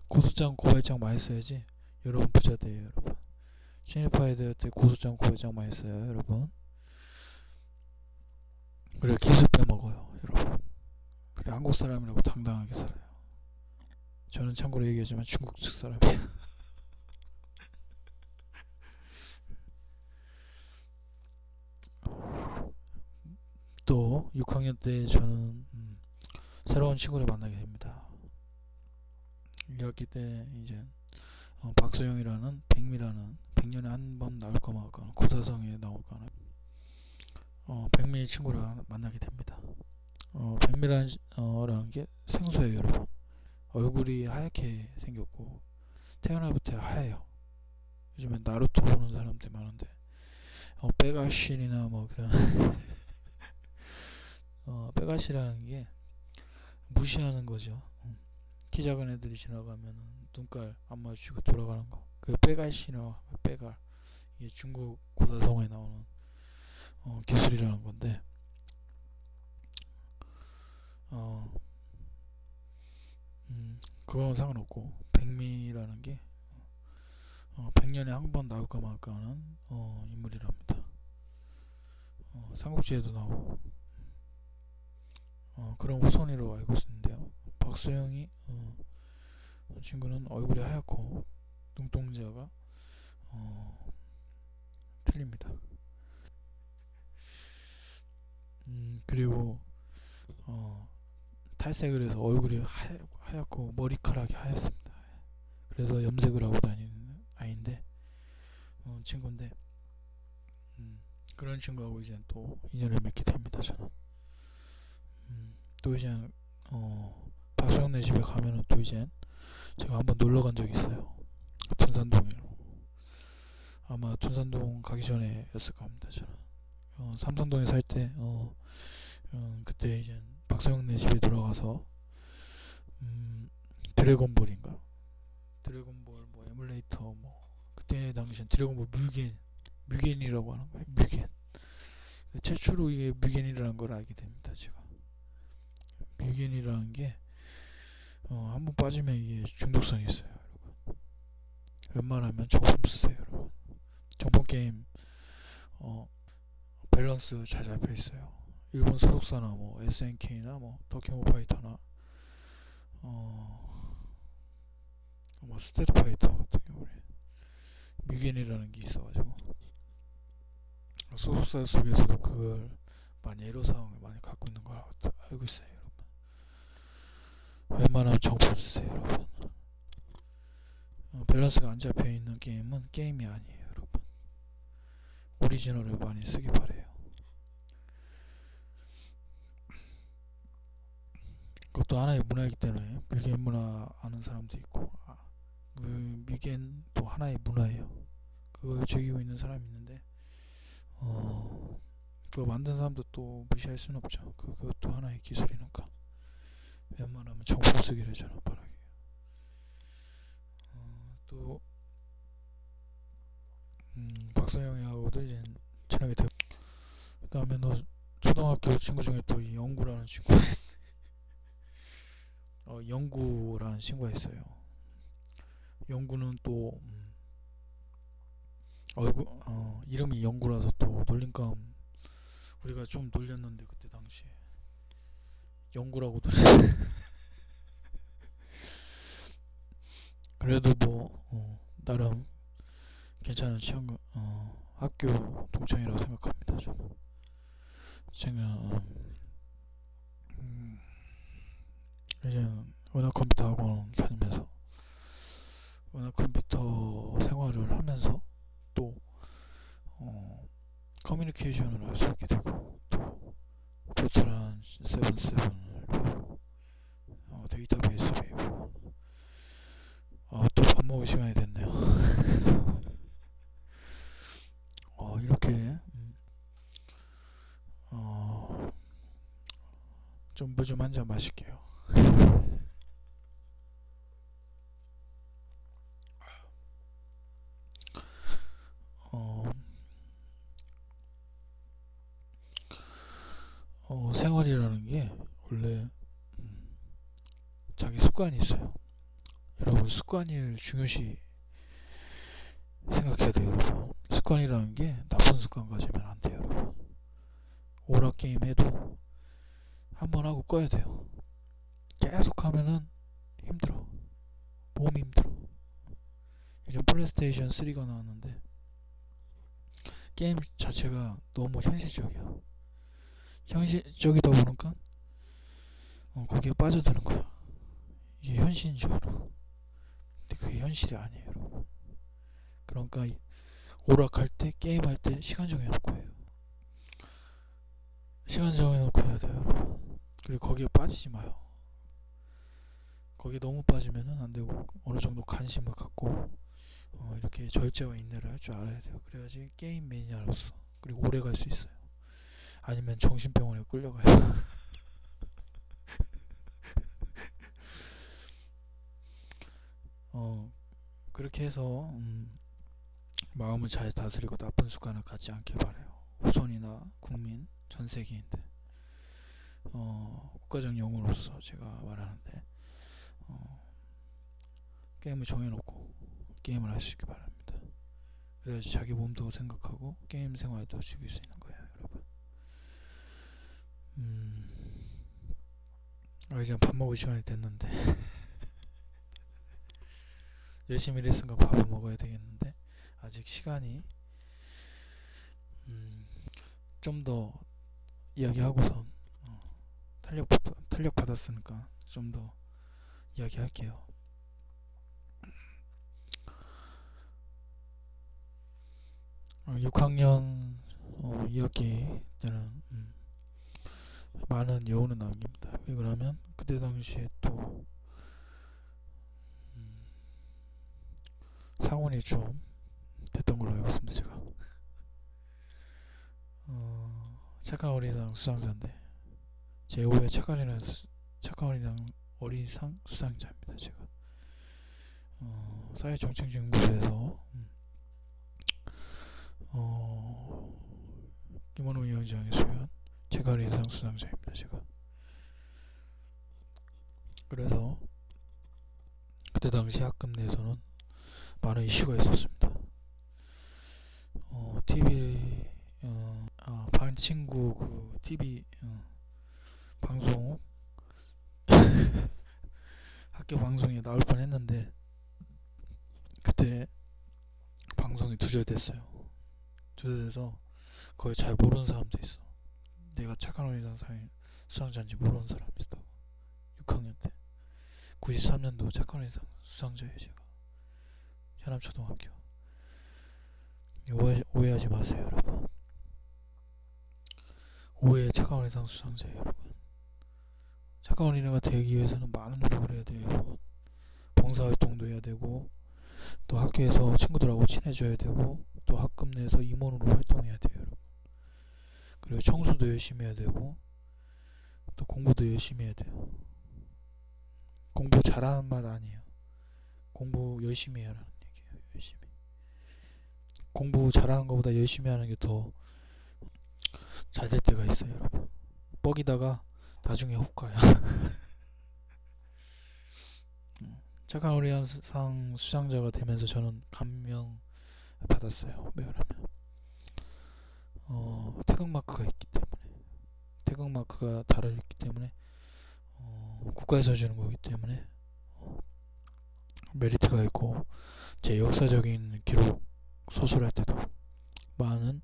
고소장 고발장 많이 써야지 여러분 부자 돼요. 여러분 친일파 애들한테 고소장 고발장 많이 써요. 여러분 그래 기술 빼먹어요. 여러분 그래 한국 사람이라고 당당하게 살아요. 저는 참고로 얘기하지만 중국 측 사람이에요. 또 6학년 때 저는 새로운 친구를 만나게 됩니다. 1학기 때 이제 박소영이라는 백미라는 100년에 한 번 나올까 말까 고사성에 나올까 백미 친구를 만나게 됩니다. 백미라는 게 생소해요. 여러분 얼굴이 하얗게 생겼고 태어나부터 하얘요. 요즘에 나루토 보는 사람들 많은데 빼가신이나 뭐 그런 빼가시라는 게 무시하는 거죠. 키 작은 애들이 지나가면 눈깔 안 마주치고 돌아가는 거. 그 빼갈시나 빼갈 이게 중국 고사성어에 나오는 기술이라는 건데 그건 상관없고 백미라는 게 100년에 한 번 나올까 말까 하는 인물이랍니다. 삼국지에도 나오고 그런 후손으로 알고 있는데요. 박수영이 친구는 얼굴이 하얗고 눈동자가 틀립니다. 그리고 탈색을 해서 얼굴이 하얗고 머리카락이 하얗습니다. 그래서 염색을 하고 다니는 아이인데 친구인데 그런 친구하고 이제 또 인연을 맺게 됩니다. 저는 또 이제 박수영네 집에 가면은 또 이제 제가 한번 놀러 간 적이 있어요. 둔산동에 아마 둔산동 가기 전에였을까 합니다. 저는 삼성동에 살 때 그때 이제 박서영네 집에 들어가서 드래곤볼인가 드래곤볼 뭐 에뮬레이터 뭐 그때 당시엔 드래곤볼 뮤겐이라고 하는 거예요. 뮤겐 최초로 이게 뮤겐이라는 걸 알게 됩니다. 제가 뮤겐이라는 게 한번 빠지면 이게 중독성이 있어요. 여러분 웬만하면 정품 쓰세요. 여러분 정품 게임 밸런스 잘 잡혀 있어요. 일본 소속사나 뭐 SNK나 뭐 터키모 파이터나 뭐 스테트 파이터 같은 경우에 뮤겐이라는 게 있어가지고 소속사 속에서도 그걸 많이 애로사항을 많이 갖고 있는 걸 알고 있어요. 여러분 웬만하면 정품 쓰세요. 여러분 밸런스가 안 잡혀 있는 게임은 게임이 아니에요. 여러분 오리지널을 많이 쓰기 바래요. 그것도 하나의 문화이기 때문에 뮤겐 문화 아는 사람도 있고 뮤겐도 하나의 문화예요. 그걸 즐기고 있는 사람이 있는데 그거 만든 사람도 또 무시할 수는 없죠. 그것도 하나의 기술이니까 웬만하면 정품 쓰기를 저는 바라게요. 또 박선영이하고도 이제 친하게 되고 그 다음에 너 초등학교 친구 중에 또 이 영구라는 친구 영구라는 친구가 있어요. 영구는 또 이름이 영구라서 또 놀림감 우리가 좀 놀렸는데 그때 당시에 영구라고 놀 그래도 뭐 나름 괜찮은 학교 동창이라고 생각합니다. 저는 제가 이제 은하 컴퓨터 학원 다니면서 은하 컴퓨터 생활을 하면서 또 커뮤니케이션을 할 수 있게 되고 또 포트란 77을 배우고 데이터베이스 배우고 또 밥 먹을 시간이 됐네요. 이렇게 좀 물 좀 한 잔 마실게요. 생활이라는 게 원래 자기 습관이 있어요. 여러분 습관을 중요시 생각해야 돼요. 여러분 습관이라는 게 나쁜 습관 가지면 안 돼요. 여러분 오락게임 해도 한번 하고 꺼야 돼요. 계속 하면은 힘들어. 몸이 힘들어. 요즘 플레이스테이션 3가 나왔는데 게임 자체가 너무 현실적이야. 현실적이다 보니까 거기에 빠져드는 거야. 이게 현실인 줄 알아. 근데 그게 현실이 아니에요, 여러분. 그러니까 오락할 때 게임할 때 시간 정해놓고 해요. 시간 정해놓고 해야 돼요, 여러분. 그리고 거기에 빠지지 마요. 거기에 너무 빠지면은 안 되고 어느 정도 관심을 갖고 이렇게 절제와 인내를 할 줄 알아야 돼요. 그래야지 게임 매니아로서 그리고 오래 갈 수 있어요. 아니면 정신병원에 끌려가요. 그렇게 해서 마음을 잘 다스리고 나쁜 습관을 갖지 않길 바래요. 후손이나 국민, 전 세계인들. 국가적 용어로서 제가 말하는데 게임을 정해놓고 게임을 할 수 있길 바랍니다. 그래야지 자기 몸도 생각하고 게임 생활도 즐길 수 있는 거예요, 여러분. 이제 밥 먹을 시간이 됐는데 열심히 일했으니까 밥을 먹어야 되겠는데 아직 시간이 좀 더 이야기하고선 탄력 받았으니까 좀 더 이야기할게요. 6학년 2학기 때는 많은 여운을 남깁니다. 왜 그러면 그때 당시에 또 상원이 좀 됐던 걸로 알고 있습니다. 제가 착한 어린이상 수상자인데 제5회 착한 어린이상 수상자입니다. 제가 사회정책연구소에서 김원호 위원장의 수연 착한 어린이상 수상자입니다. 제가 그래서 그때 당시 학급 내에서는 많은 이슈가 있었습니다. TV 반 친구 그 TV 방송 학교 방송에 나올 뻔했는데 그때 방송이 두절됐어요. 두절돼서 거의 잘 모르는 사람도 있어. 내가 착한 어린이상 수상자인지 모르는 사람이 있어. 6학년 때 93년도 착한 어린이상 수상자예요. 제가 현암초등학교. 오해하지 마세요, 여러분. 오해 착한 어린이상 수상자예요, 여러분. 착한 어린이가 되기 위해서는 많은 노력을 해야 돼요, 여러분. 봉사활동도 해야 되고 또 학교에서 친구들하고 친해져야 되고 또 학급 내에서 임원으로 활동해야 돼요, 여러분. 그리고 청소도 열심히 해야 되고 또 공부도 열심히 해야 돼요. 공부 잘하는 말 아니에요. 공부 열심히 해라는 얘기예요. 열심히. 공부 잘하는 것보다 열심히 하는 게 더 잘 될 때가 있어요, 여러분. 뻑이다가 나중에 훅 가요. 착한 어린이상 수상자가 되면서 저는 감명 받았어요. 왜냐면 태극마크가 있기 때문에, 태극마크가 달아있기 때문에, 국가에서 주는 거기 때문에 메리트가 있고, 제 역사적인 기록 소설할 때도 많은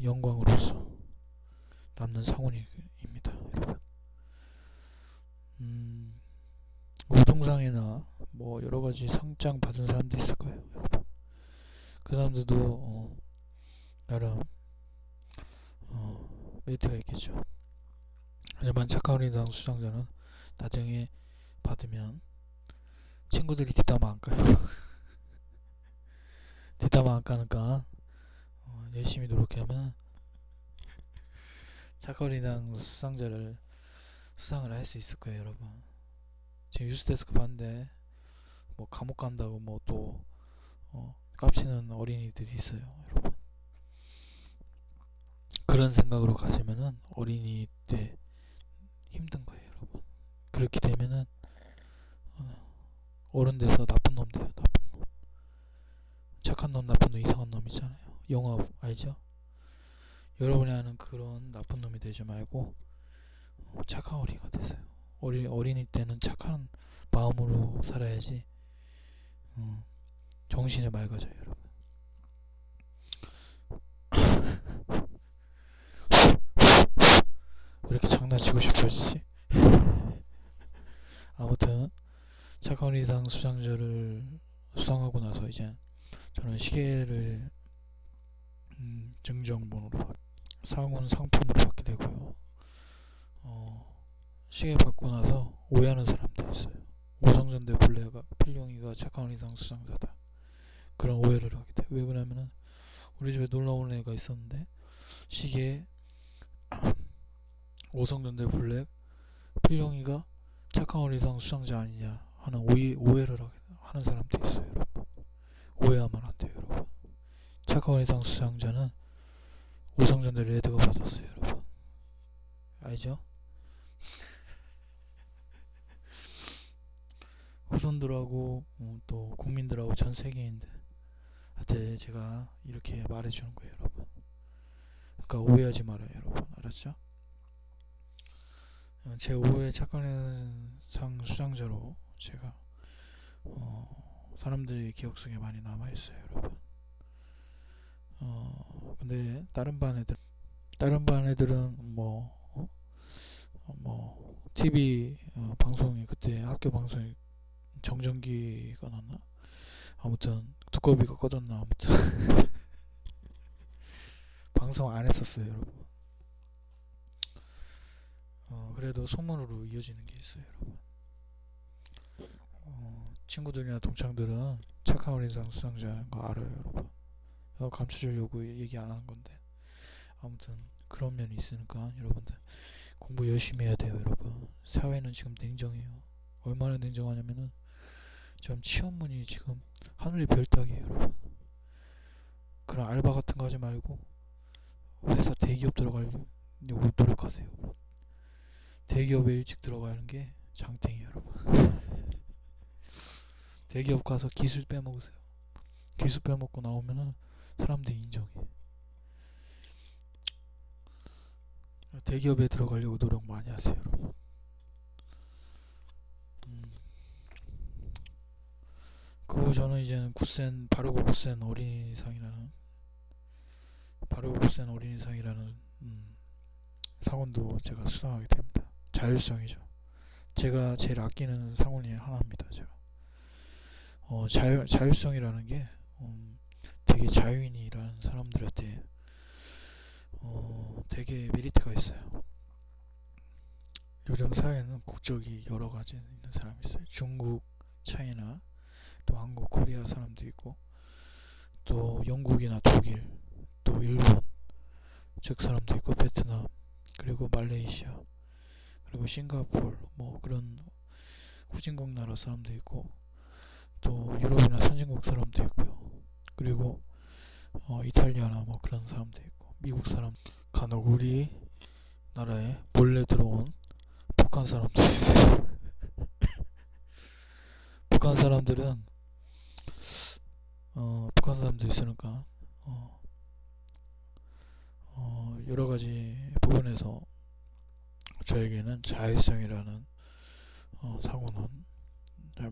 영광으로서 남는 상훈입니다, 여러분. 우등상이나 뭐 여러 가지 상장 받은 사람도 있을 거예요, 여러분. 그 사람들도 나름 메리트가 있겠죠. 하지만 착한 어린이상 수상자는 나중에 받으면 친구들이 뒷담화 안 까요. 뒷담화 안 까니까 열심히 노력하면 착한 어린이상 수상자를 수상을 할 수 있을 거예요, 여러분. 지금 뉴스데스크 봤는데 뭐 감옥 간다고 뭐 또 깝치는 어린이들이 있어요, 여러분. 그런 생각으로 가시면은 어린이 때 힘든 거예요, 여러분. 그렇게 되면은 어른 돼서 나쁜 놈 돼요, 나쁜 놈. 착한 놈, 나쁜 놈, 이상한 놈 있잖아요. 영화 알죠? 여러분이 아는 그런 나쁜 놈이 되지 말고 착한 어린이가 되세요. 어린이 때는 착한 마음으로 살아야지 정신이 맑아져요, 여러분. 왜 이렇게 장난치고 싶어지지? 아무튼 착한 어린이상 수상자를 수상하고 나서 이제 저는 시계를 증정본으로 상훈 상품으로 받게 되고요. 시계 받고 나서 오해하는 사람도 있어요. 오성전대 필룡이가 착한 어린이상 수상자다. 그런 오해를 하게 돼요. 왜 그러냐면은 우리 집에 놀러 오는 애가 있었는데 시계에 오성전대 필룡이가 착한 어린이상 수상자 아니냐 하는 오해를 하는 사람도 있어요, 여러분. 오해하면 안 돼요, 여러분. 착한 어린이상 수상자는 오성전대 레드가 받았어요, 여러분. 알죠? 후손들하고 또 국민들하고 전 세계인들한테 제가 이렇게 말해주는 거예요, 여러분. 그러니까 오해하지 말아요, 여러분. 알았죠? 제 5회 착한 상 수상자로 제가 사람들의 기억 속에 많이 남아있어요, 여러분. 근데 다른 반 애들은 뭐 TV 방송이 그때 학교 방송이 정전기가 났나? 아무튼 두꺼비가 꺼졌나? 아무튼 방송 안 했었어요, 여러분. 그래도 소문으로 이어지는 게 있어요, 여러분. 친구들이나 동창들은 착한 어린이상 수상자인 거 알아요, 여러분. 감춰주려고 얘기 안 하는 건데. 아무튼 그런 면이 있으니까 여러분들 공부 열심히 해야 돼요, 여러분. 사회는 지금 냉정해요. 얼마나 냉정하냐면은 지금 취업문이 지금 하늘의 별 따기예요, 여러분. 그런 알바 같은 거 하지 말고 회사 대기업 들어가려고 노력하세요. 대기업에 일찍 들어가는 게 장땡이에요, 여러분. 대기업 가서 기술 빼먹으세요. 기술 빼먹고 나오면은 사람들이 인정해. 대기업에 들어가려고 노력 많이 하세요, 여러분. 그리고 저는 이제는 바르고 굳센 어린이상이라는 상원도 제가 수상하게 됩니다. 자율성이죠. 제가 제일 아끼는 상원 중에 하나입니다. 제가 자율성이라는 게 되게 자유인이라는 사람들한테 되게 메리트가 있어요. 요즘 사회는 국적이 여러 가지 있는 사람이 있어요. 중국, 차이나, 또 한국, 코리아 사람도 있고, 또 영국이나 독일, 또 일본 즉 사람도 있고, 베트남, 그리고 말레이시아, 그리고 싱가포르, 뭐 그런 후진국 나라 사람도 있고, 또 유럽이나 선진국 사람도 있고요. 그리고 이탈리아나 뭐 그런 사람도 있고, 미국 사람. 간혹 우리 나라에 몰래 들어온 북한 사람도 있어요. 북한 사람들은 북한 사람도 있으니까 여러 가지 부분에서 저에게는 자율성이라는 사고는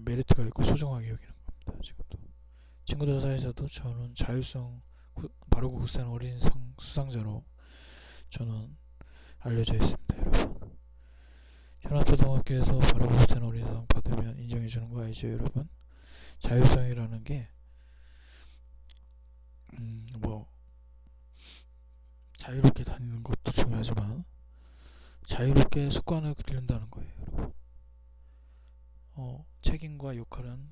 메리트가 있고 소중하게 여기는 겁니다. 지금도 친구들 사이에서도 저는 자율성 바르고 굳센 어린 수상자로 저는 알려져 있습니다. 여러분, 현암초등학교에서 바르고 굳센 어린이상 받으면 인정해주는 거 알죠? 여러분, 자율성이라는 게 뭐 자유롭게 다니는 것도 중요하지만 자유롭게 습관을 기른다는 거예요. 여러분, 책임과 역할은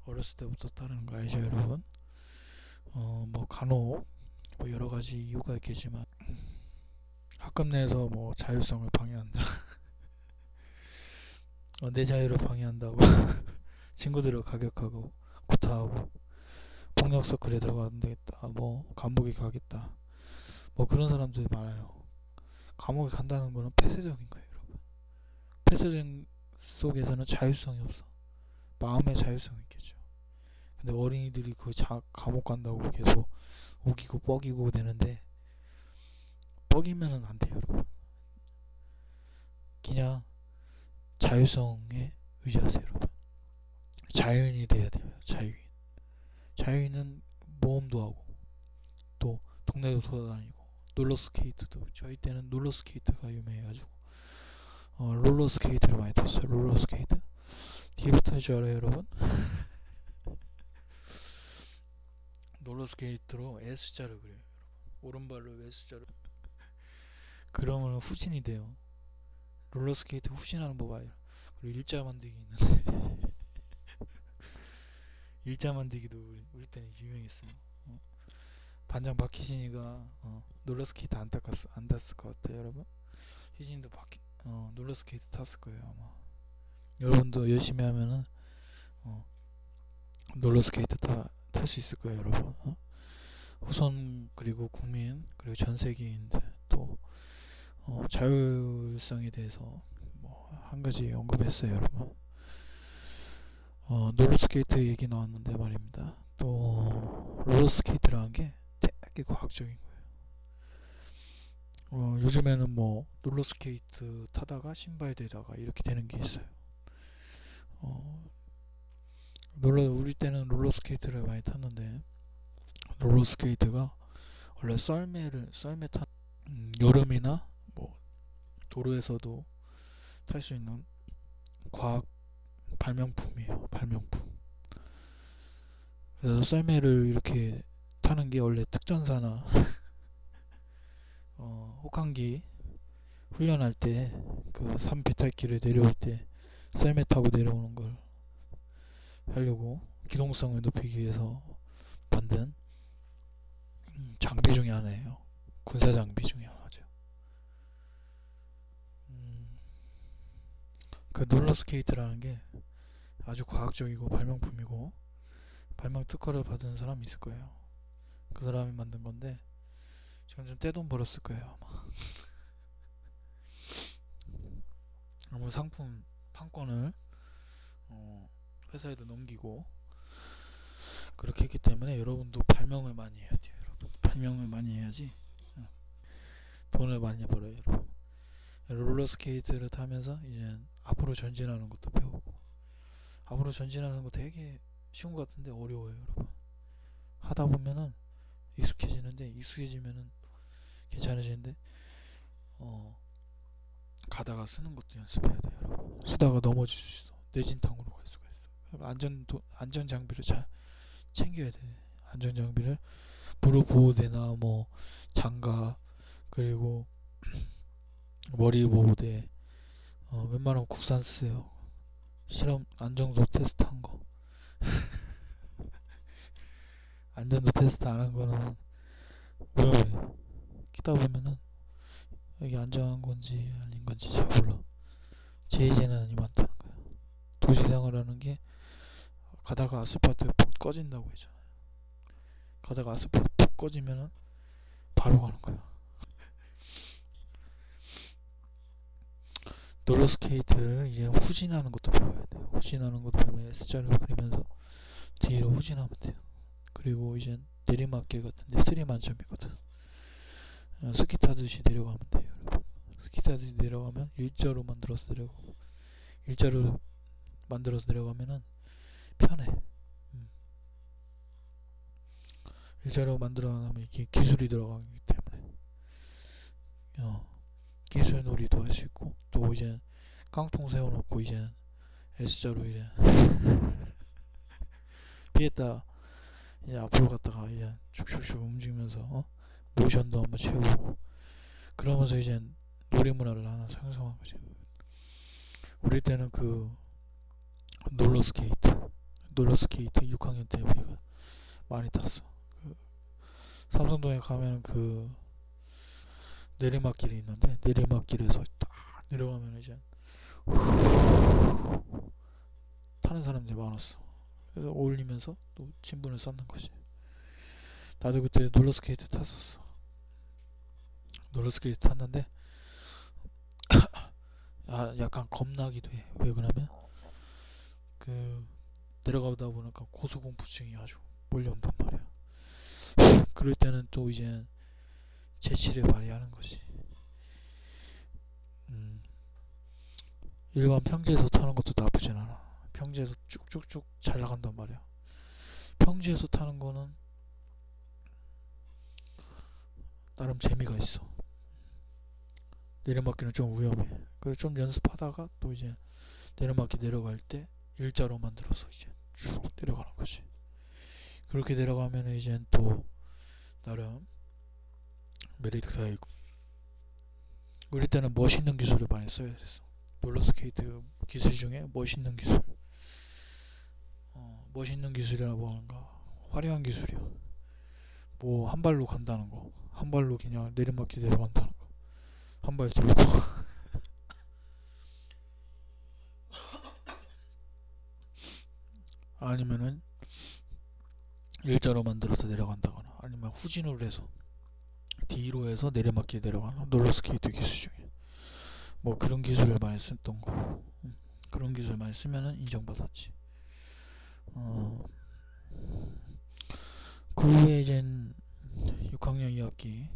어렸을 때부터 따르는 거 알죠? 여러분, 뭐 간혹 뭐 여러 가지 이유가 있겠지만 학급 내에서 뭐 자율성을 방해한다 내 자유를 방해한다고 친구들을 가격하고 구타하고 폭력 서클에 들어가면 안 되겠다, 뭐 감옥에 가겠다, 뭐 그런 사람들이 많아요. 감옥에 간다는 거는 폐쇄적인 거예요. 여러분, 폐쇄적 속에서는 자율성이 없어. 마음의 자율성이 있겠죠. 근데 어린이들이 그 감옥 간다고 계속 우기고 뻐기고 되는데 뻐기면은 안 돼요. 여러분, 그냥 자율성에 의지하세요. 여러분, 자유인이 돼야 돼요. 자유인은 모험도 하고 또 동네도 돌아다니고 롤러스케이트도, 저희 때는 롤러스케이트가 유명해가지고 롤러스케이트를 많이 탔어요. 롤러스케이트 뒤로 탈 줄 알아요? 여러분, 롤러스케이트로 S자를 그려요. 여러분, 오른발로 S자를 그러면 후진이 돼요. 롤러스케이트 후진하는 법 알아요? 그리고 일자 만들기 있는데 일자 만들기도 우리 때는 유명했어요. 반장 박희진이가 롤러스케이트 안 탔을 것 같아요. 여러분, 희진이도 롤러스케이트 탔을 거예요 아마. 여러분도 열심히 하면은 롤러스케이트 탈 수 있을 거예요. 여러분, 후손 그리고 국민 그리고 전 세계인들 또 자율성에 대해서 뭐 한 가지 언급했어요. 여러분, 롤러스케이트 얘기 나왔는데 말입니다. 또 롤러스케이트라는 게 되게 과학적인 거예요. 요즘에는 뭐 롤러스케이트 타다가 신발되다가 이렇게 되는 게 있어요. 우리 때는 롤러스케이트를 많이 탔는데 롤러스케이트가 원래 썰매 탄 여름이나 뭐 도로에서도 탈 수 있는 과학 발명품이에요. 발명품. 그래서 썰매를 이렇게 타는 게 원래 특전사나 혹한기 훈련할 때 그 산 배탈길을 내려올 때 썰매 타고 내려오는 걸 하려고 기동성을 높이기 위해서 만든 장비 중에 하나예요. 군사 장비 중에 하나죠. 그 롤러스케이트라는 게 아주 과학적이고 발명품이고 발명 특허를 받은 사람이 있을 거예요. 그 사람이 만든 건데 지금 좀 떼돈 벌었을 거예요 아마. 아무 상품 판권을 회사에도 넘기고 그렇게 했기 때문에 여러분도 발명을 많이 해야 돼요. 여러분, 발명을 많이 해야지 돈을 많이 벌어요. 여러분, 롤러스케이트를 타면서 이제 앞으로 전진하는 것도 배우고, 앞으로 전진하는 거 되게 쉬운 것 같은데 어려워요. 여러분, 하다 보면은 익숙해지는데 익숙해지면은 괜찮아지는데 가다가 쓰는 것도 연습해야 돼요. 여러분, 쓰다가 넘어질 수 있어. 뇌진탕으로 갈 수가 있어. 안전 장비를 잘 챙겨야 돼. 안전 장비를 무릎 보호대나 뭐 장갑 그리고 머리 보호대, 웬만하면 국산 쓰세요. 실험 안정도 테스트 한 거. 안전도 테스트 안 한 거는 위험해. 끼다 보면은 이게 안전한 건지 아닌 건지 잘 몰라. 제재난이 많다는 거야. 도시 생활하는 게 가다가 아스팔트에 푹 꺼진다고 했잖아요. 가다가 아스팔트 푹 꺼지면은 바로 가는 거야. 롤러스케이트를 이제 후진하는 것도 배워야 돼요. 후진하는 것도 배우면 S자를 그리면서 뒤로 후진하면 돼요. 그리고 이제 내리막길 같은데 3 만점이거든. 스키 타듯이 내려가면 돼요, 여러분. 스키 타듯이 내려가면 일자로 만들어서 내려가고, 일자로 만들어서 내려가면은 편해. 일자로 만들어 놓으면 이게 기술이 들어가기 때문에 기술 놀이도 할 수 있고, 또 이제 깡통 세워놓고 이제 S자로 이제 피했다 이제 앞으로 갔다가 이제 쭉쭉쭉 움직이면서 모션도 한번 채우고, 그러면서 이제 놀이 문화를 하나 상상한 거지. 우리 때는 그 롤러스케이트 6학년 때 우리가 많이 탔어. 그 삼성동에 가면 그 내리막길이 있는데, 내리막길에서 딱 내려가면 이제 타는 사람들이 많았어. 그래서 어울리면서 또 친분을 쌓는 거지. 나도 그때 롤러스케이트 탔었어. 롤러스케이트 탔는데 약간 겁나기도 해. 왜 그러면 그 내려가다 보니까 고소공포증이 아주 몰려온단 말이야. 그럴 때는 또 이제 재치를 발휘하는 거지. 일반 평지에서 타는 것도 나쁘진 않아. 평지에서 쭉쭉쭉 잘 나간단 말이야. 평지에서 타는 거는 나름 재미가 있어. 내려막기는 좀 위험해. 그래서 좀 연습하다가 또 이제 내려막기 내려갈 때 일자로 만들어서 이제 쭉 내려가는 거지. 그렇게 내려가면 이제 또 나름 메리트가 있고, 우리 때는 멋있는 기술을 많이 써야 됐어. 롤러스케이트 기술 중에 멋있는 기술. 멋있는 기술이라고 하는가, 화려한 기술이야. 뭐 한 발로 간다는 거, 한 발로 그냥 내리막길 내려간다는 거, 한 발 들고 아니면은 일자로 만들어서 내려간다거나, 아니면 후진으로 해서 뒤로 해서 내리막길 내려가는 롤러스케이트 기술 중에 뭐 그런 기술을 많이 썼던 거. 그런 기술 많이 쓰면은 인정받았지. 그 후에 이젠 6학년 2학기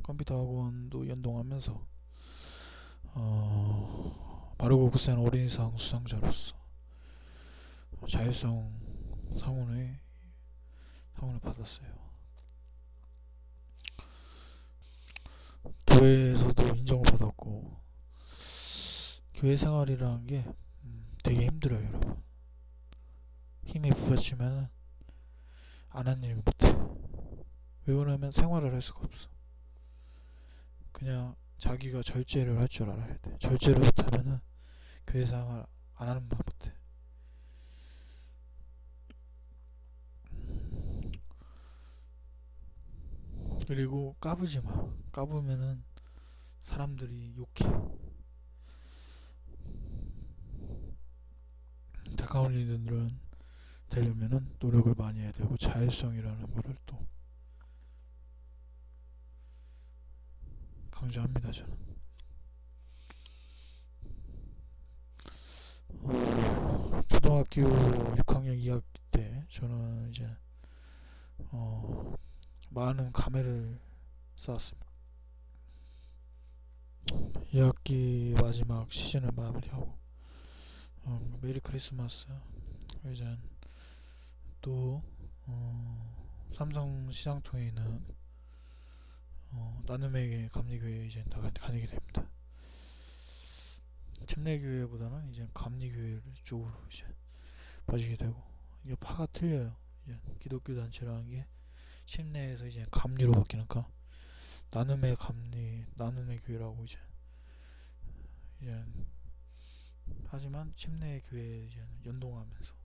컴퓨터 학원도 연동하면서 바르고 굳센 어린이상 수상자로서 자율성 상원을 받았어요. 교회에서도 인정을 받았고, 교회 생활이라는 게 되게 힘들어요, 여러분. 힘이 부딪히면 안 하는 일 못해. 왜 그러면 생활을 할 수가 없어. 그냥 자기가 절제를 할 줄 알아야 돼. 절제를 못하면은 교회 생활 안 하는 말 못해. 그리고 까부지 마. 까부면은 사람들이 욕해. 다가올 일들은 되려면은 노력을 많이 해야 되고, 자율성이라는 거를 또 강조합니다, 저는. 초등학교 6학년 2학기 때 저는 이제 많은 감회를 쌓았습니다. 2학기 마지막 시즌을 마무리하고 메리 크리스마스. 이제 또 삼성 시장통에 있는 나눔에게 감리교회에 이제 다니게 됩니다. 침례교회보다는 이제 감리교회 쪽으로 이제 빠지게 되고, 이게 파가 틀려요. 이제 기독교 단체라는 게 침례에서 이제 감리로 바뀌니까 나눔의 교회라고 이제 하지만 침례 교회에 이제 연동하면서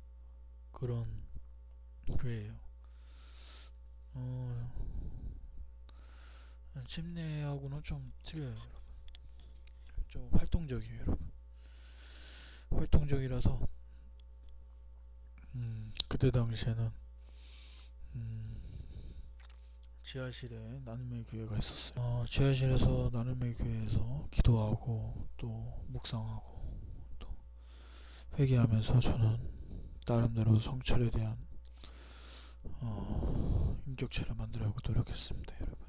그런 교회예요. 침례하고는 좀 틀려요, 여러분. 좀 활동적이에요, 여러분. 활동적이라서 그때 당시에는 지하실에 나눔의 교회가 있었어요. 지하실에서 나눔의 교회에서 기도하고 또 묵상하고 또 회개하면서 저는 나름대로 성철에 대한 인격체를 만들려고 노력했습니다, 여러분.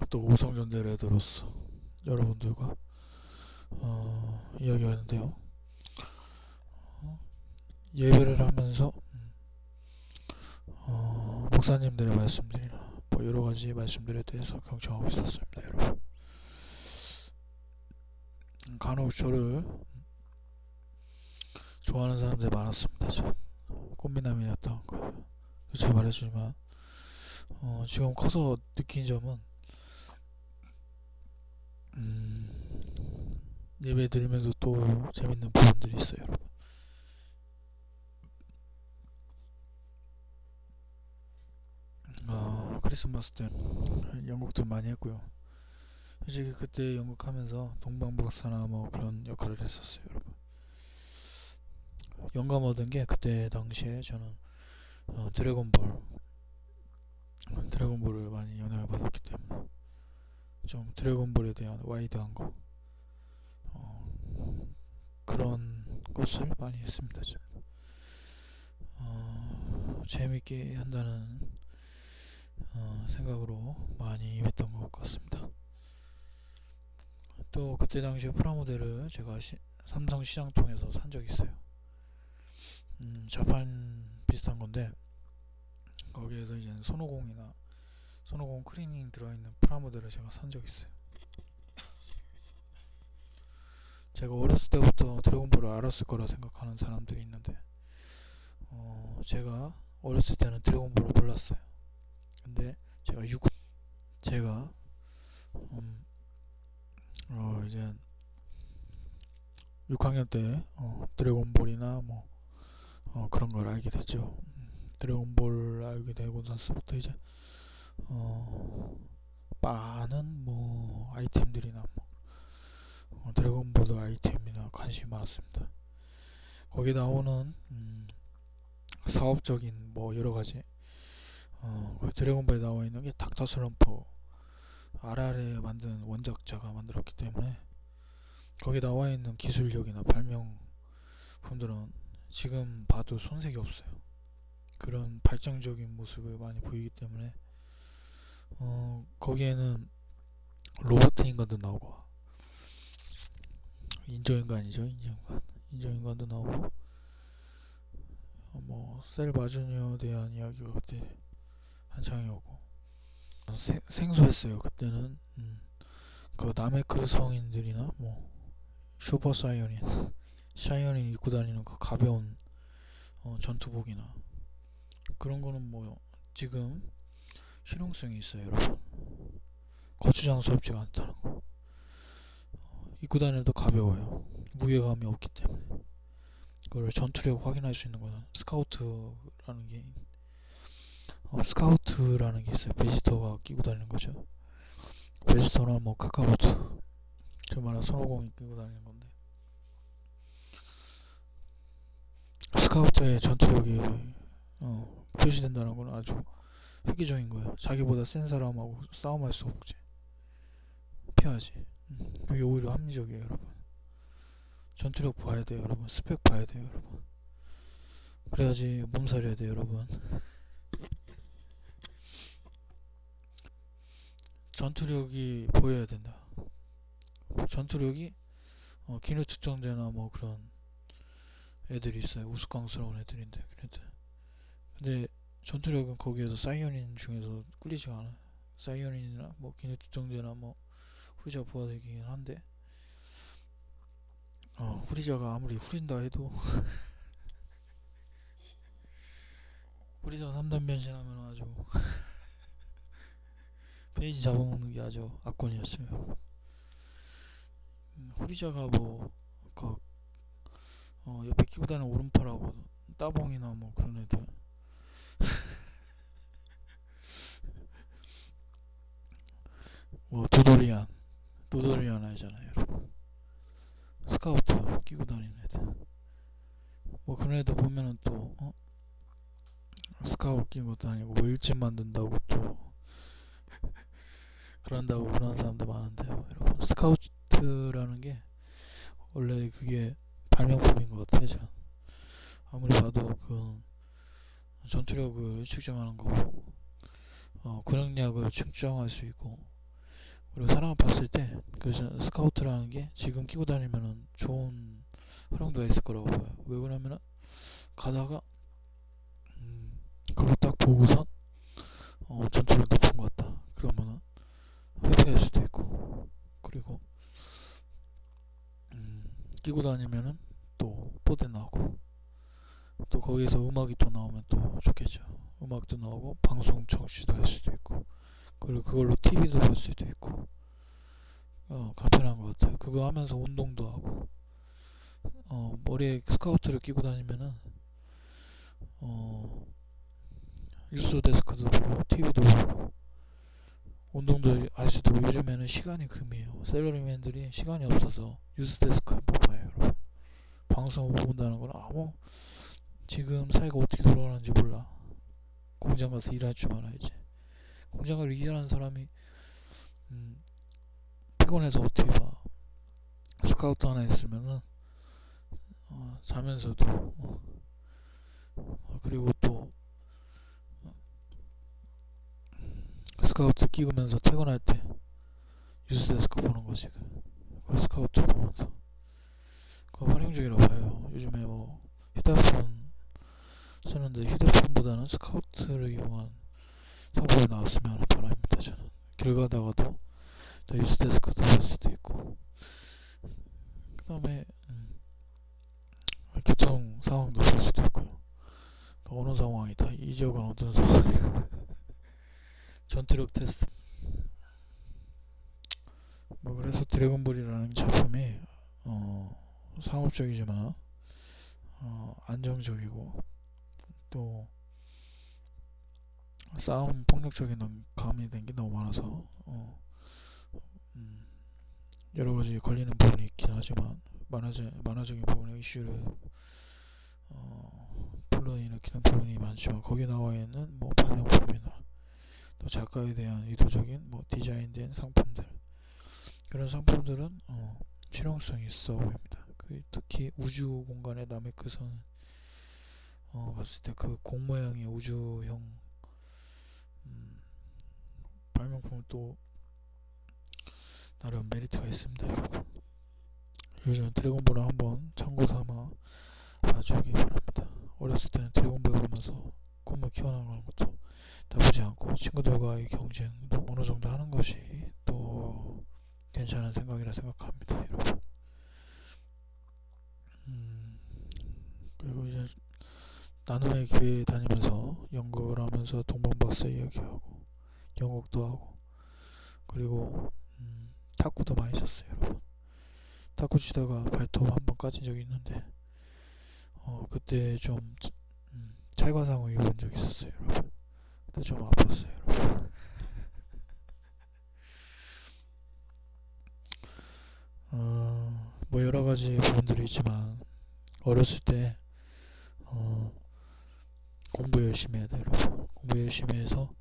또 오성전자 레더로서 여러분들과 이야기하는데요. 예배를 하면서 목사님들의 말씀들이나 뭐 여러가지 말씀들에 대해서 경청하고 있었습니다, 여러분. 간혹 저를 좋아하는 사람들이 많았습니다. 전 꽃미남이었던 거예요. 제가 말했지만 지금 커서 느낀 점은 예배 드리면서 또 재밌는 부분들이 있어요, 여러분. 크리스마스 때 연극도 많이 했고요. 솔직히 그때 연극하면서 동방박사나 뭐 그런 역할을 했었어요, 여러분. 영감 얻은 게 그때 당시에 저는 드래곤볼을 많이 영향을 받았기 때문에 좀 드래곤볼에 대한 와이드한 거 그런 것을 많이 했습니다. 재밌게 한다는 생각으로 많이 임했던 것 같습니다. 또 그때 당시에 프라모델을 제가 삼성 시장통에서 산 적이 있어요. 자판 비슷한 건데 거기에서 이제 손오공 크리닝 들어있는 프라모델을 제가 산 적이 있어요. 제가 어렸을 때부터 드래곤볼을 알았을 거라 생각하는 사람들이 있는데 제가 어렸을 때는 드래곤볼을 몰랐어요. 근데 제가 이제 6학년 때 드래곤볼이나 뭐 그런 걸 알게 됐죠. 드래곤볼 알게 되고 나서부터 이제 많은 뭐 아이템들이나 뭐 드래곤볼 아이템이나 관심이 많았습니다. 거기 나오는 사업적인 뭐 여러가지 드래곤볼에 나와 있는 게 닥터 슬럼프 RR에 만든 원작자가 만들었기 때문에 거기 나와 있는 기술력이나 발명품들은 지금 봐도 손색이 없어요. 그런 발전적인 모습을 많이 보이기 때문에 거기에는 로버트 인간도 나오고 인조인간이죠. 인조인간도 나오고 뭐 셀 마주니어에 대한 이야기가 그때 한창이었고 생소했어요. 그때는 그 나메크 성인들이나 뭐 슈퍼 샤이어닌 입고 다니는 그 가벼운 전투복이나 그런 거는 뭐 지금 실용성이 있어요, 여러분. 거추장스럽지가 않다는 거. 입고 다녀도 가벼워요. 무게감이 없기 때문에. 그걸 전투력 확인할 수 있는 거는 스카우트라는 게 있어요. 베지터가 끼고 다니는 거죠. 베지터나 뭐 카카로트, 정말 손오공이 끼고 다니는 건데 스카우트의 전투력이 표시된다는 건 아주 획기적인 거예요. 자기보다 센 사람하고 싸움할 수 없지. 피하지. 그게 오히려 합리적이에요, 여러분. 전투력 봐야 돼요, 여러분. 스펙 봐야 돼요, 여러분. 그래야지 몸살해야 돼요, 여러분. 전투력이 보여야 된다. 전투력이 기능 측정제나 뭐 그런 애들이 있어요. 우스꽝스러운 애들인데 근데 전투력은 거기에서 사이어닌 중에서 꿀리지가 않아요. 사이어닌이나 뭐 기능 측정제나 뭐 후리자 부하되긴 한데 후리자가 아무리 후린다 해도 후리자 3단 변신하면 아주 페이지 잡아먹는 게 아주 압권이었어요. 후리자가 뭐 옆에 끼고 다니는 오른팔하고 따봉이나 뭐 그런 애들 뭐 도돌리안 알잖아요, 여러분. 스카우트 끼고 다니는 애들 뭐 그런 애들 보면은 또 스카우트 낀 것도 아니고 뭐 일집 만든다고 또 그런다고 그러는 사람도 많은데요. 여러분, 스카우트라는 게 원래 그게 발명품인 것 같아요. 제가 아무리 봐도 그 전투력을 측정하는 거고, 근육량을 측정할 수 있고, 그리고 사람을 봤을 때 그 스카우트라는 게 지금 끼고 다니면은 좋은 활용도가 있을 거라고 봐요. 왜 그러면은 가다가 그거 딱 보고선 전투력 높은 것 같다. 그러면은 회피할 수도 있고, 그리고 끼고 다니면은 또 뽀대 나오고, 또 거기에서 음악이 또 나오면 또 좋겠죠. 음악도 나오고 방송 청취도 할 수도 있고, 그리고 그걸로 TV도 볼 수도 있고, 간편한 것 같아요. 그거 하면서 운동도 하고, 머리에 스카우트를 끼고 다니면은 어, 뉴스 데스크도 보고 TV도 보고 운동도 할 수도 있고. 요즘에는 시간이 금이에요. 셀러리맨들이 시간이 없어서 뉴스 데스크 못 봐요, 여러분. 방송을 본다는 건 아무 지금 사회가 어떻게 돌아가는지 몰라. 공장 가서 일할 줄 알아야지. 공장 가서 일하는 사람이 피곤해서 어떻게 봐. 스카우트 하나 있으면은 자면서도 그리고 또 스카우트 끼우면서 퇴근할 때 뉴스데스크 보는 거지. 그 스카우트 보면서 그거 활용적이라고 봐요. 요즘에 뭐 휴대폰 쓰는데 휴대폰보다는 스카우트를 이용한 상품이 나왔으면 하는 바람입니다. 저는 길 가다가도 뉴스데스크도 볼 수도 있고, 그 다음에 교통 상황도 볼 수도 있고요. 어느 상황이다, 이 지역은 어떤 상황이다, 전투력 테스트. 뭐 그래서 드래곤볼이라는 작품이 상업적이지만 안정적이고, 또 싸움 폭력적인 감이 된 게 너무 많아서 음, 여러 가지 걸리는 부분이 있긴 하지만 만화적인 부분의 이슈를 불러일으키는 부분이 많지만, 거기에 나와 있는 뭐 반영품이나 또 작가에 대한 의도적인 뭐 디자인된 상품들, 그런 상품들은 실용성이 있어 보입니다. 특히 우주 공간의 나메크선 봤을 때 그 공 모양의 우주형 발명품은 또 나름 메리트가 있습니다, 여러분. 요즘 드래곤볼을 한번 참고 삼아 봐주기 바랍니다. 어렸을 때는 드래곤볼 보면서 꿈을 키워나가는 것도 나쁘지 않고, 친구들과의 경쟁도 어느 정도 하는 것이 또 괜찮은 생각이라 생각합니다, 여러분. 그리고 이제 나눔의 교회 다니면서 연극을 하면서 동방박사 이야기하고 연극도 하고, 그리고 탁구도 많이 쳤어요, 여러분. 탁구 치다가 발톱 한번 까진 적이 있는데 그때 좀 찰과상을 입은 적이 있었어요, 여러분. 그때 좀 아팠어요, 여러분. 뭐 여러 가지 부분들이 있지만 어렸을 때 공부 열심히 해야 돼, 여러분. 공부 열심히 해서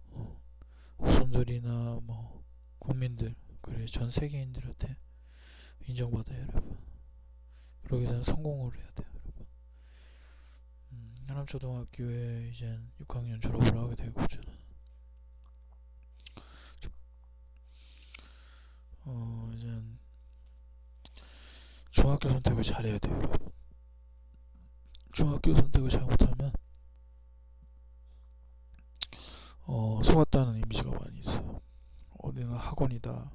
후손들이나 뭐 국민들, 그래 전 세계인들한테 인정받아요, 여러분. 그러기 전에 성공을 해야 돼요, 여러분. 하남초등학교에 이제 6학년 졸업을 하게 되고, 저는 이제 중학교 선택을 잘해야 돼요, 여러분. 중학교 선택을 잘못하면 속았다는 이미지가 많이 있어요. 어디는 학원이다,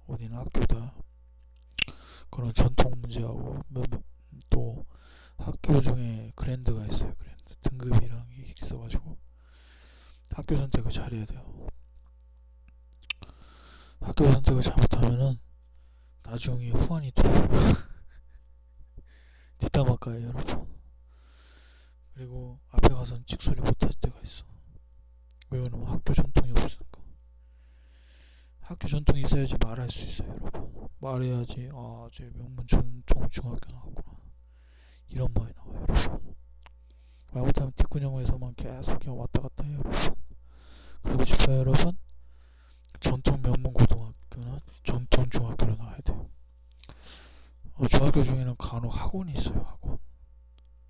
어디는 학교다, 그런 전통 문제하고, 또 학교 중에 그랜드가 있어요. 그랜드 등급이랑 게 있어가지고 학교 선택을 잘해야 돼요. 학교 선택을 잘못하면은 나중에 후환이 들어요. 뒷담화가예요, 여러분. 그리고 앞에 가서는 찍소리 못할 때가 있어. 왜냐면 학교 전통이 없으니까. 학교 전통이 있어야지 말할 수 있어요, 여러분. 말해야지, 쟤 명문 전통 중학교 나왔구나, 이런 말이 나와요, 여러분. 잘못하면 뒷구녕에서만 계속 그냥 왔다 갔다 해요, 여러분. 그러고 싶어요, 여러분? 전통 명문 고등학교나 전통 중학교로 나와야 돼요. 중학교 중에는 간혹 학원이 있어요, 학원.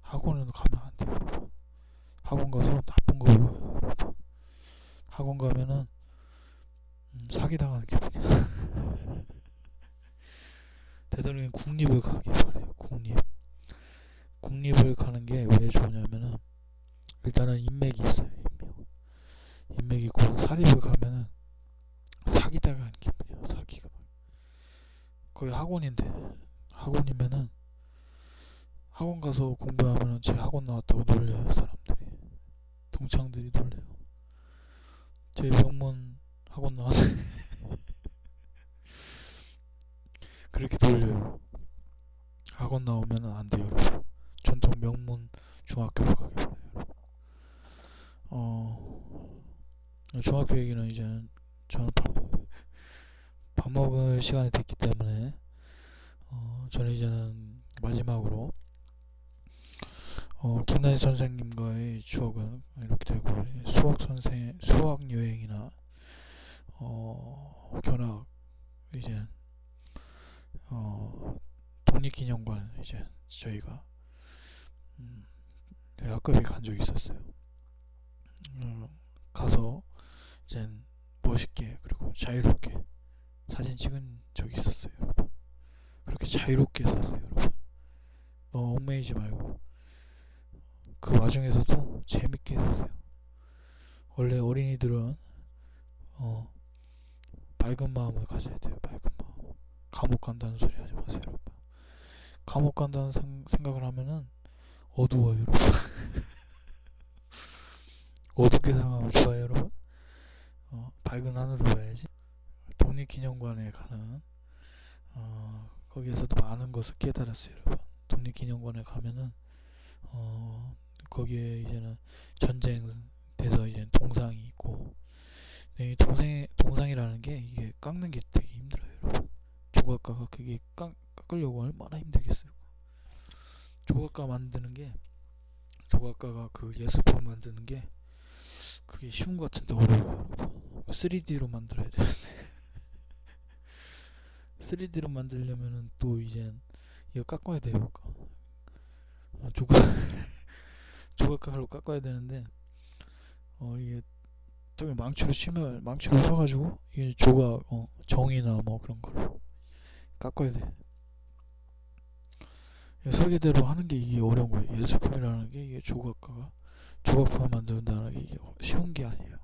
학원은 가면 안 돼요, 여러분. 학원 가서 나쁜 거 배워요, 여러분. 학원 가면은 사기당하는 기분이야. 되도록이면 국립을 가길 바래요. 국립을 가는 게 왜 좋냐면은 일단은 인맥이 있어요. 인맥이 있고 사립을 가면은 사기당하는 기분이야. 사기가 거의 학원인데 학원이면은 학원 가서 공부하면은 제 학원 나왔다고 놀려요. 사람들이 동창들이 놀려요. 제 명문 학원 나왔는데 그렇게 놀려요. 학원 나오면은 안 돼요, 여러분. 전통 명문 중학교로 가게 돼요. 중학교 얘기는 이제 저는 밥 먹을 시간이 됐기 때문에 저는 이제는 마지막으로 김나희 선생님과의 추억은 이렇게 되고 수학 여행이나 견학 이제 독립기념관 이제 저희가 대학급에 간 적이 있었어요. 가서 이제 멋있게 그리고 자유롭게 사진 찍은 적이 있었어요, 여러분. 그렇게 자유롭게 했었어요, 여러분. 너무 얽매이지 말고 그 와중에서도 재밌게 했었어요. 원래 어린이들은 맑은 마음을 가져야 돼요. 맑은 마음. 감옥 간다는 소리 하지 마세요, 여러분. 감옥 간다는 생각을 하면은 어두워요, 여러분. 어둡게 생각하면 좋아요, 여러분. 밝은 하늘을 봐야지. 독립기념관에 가는 거기에서도 많은 것을 깨달았어요, 여러분. 독립기념관에 가면은 거기에 이제는 전쟁 돼서 이제 동상이 있고, 이 동상이라는 게 이게 깎는 게 되게 힘들어요, 여러분. 조각가가 그게 깎으려고 얼마나 힘들겠어요. 조각가가 그 예술품 만드는 게 그게 쉬운 것 같은데 어려워요, 여러분. 3D로 만들어야 되는데 3D로 만들려면은 또 이젠 이거 깎아야 돼요. 조각가로 깎아야 되는데 이게 저기 망치로 휘어가지고 이게 조각 정이나 뭐 그런 걸로 깎아야 돼. 설계대로 하는 게 이게 어려운 거예요. 예술품이라는 게 이게 조각품을 만든다는 게 이게 쉬운 게 아니에요.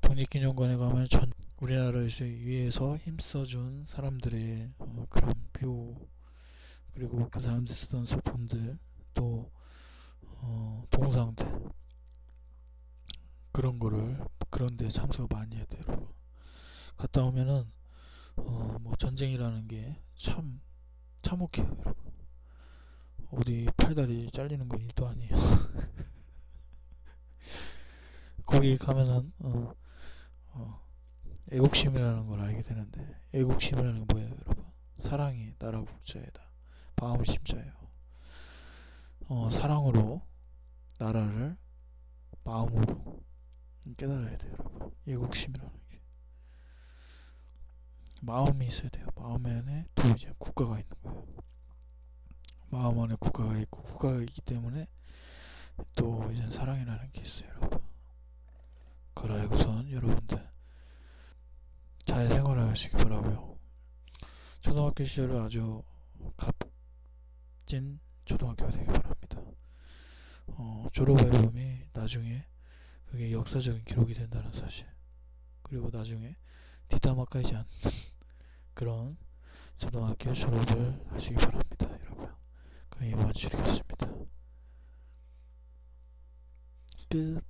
독립기념관에 가면 우리나라에서 위해서 힘써준 사람들의 그런 뷰, 그리고 그 사람들 쓰던 소품들, 또 동상들, 그런 데 참석을 많이 해야 돼요, 여러분. 갔다 오면은 뭐 전쟁이라는 게 참 참혹해요, 여러분. 어디 팔다리 잘리는 건 일도 아니에요. 거기 가면은 애국심이라는 걸 알게 되는데, 애국심이라는 게 뭐예요, 여러분? 사랑이 나라 국자에다 마음을 심자예요. 사랑으로 나라를 마음으로 깨달아야 돼요, 여러분. 애국심이라는 게 마음이 있어야 돼요. 마음 안에 또 이제 국가가 있는 거예요. 마음 안에 국가가 있고, 국가가 있기 때문에 또 이제 사랑이라는 게 있어요, 여러분. 그걸 알고선 여러분들 잘 생활을 하시기 바라고요. 초등학교 시절을 아주 값진 초등학교가 되기 바랍니다. 졸업 앨범이 나중에 그게 역사적인 기록이 된다는 사실, 그리고 나중에 뒷담화까지 않는 그런 초등학교 졸업을 하시기 바랍니다, 여러분. 그럼 이만 줄이겠습니다. 끝.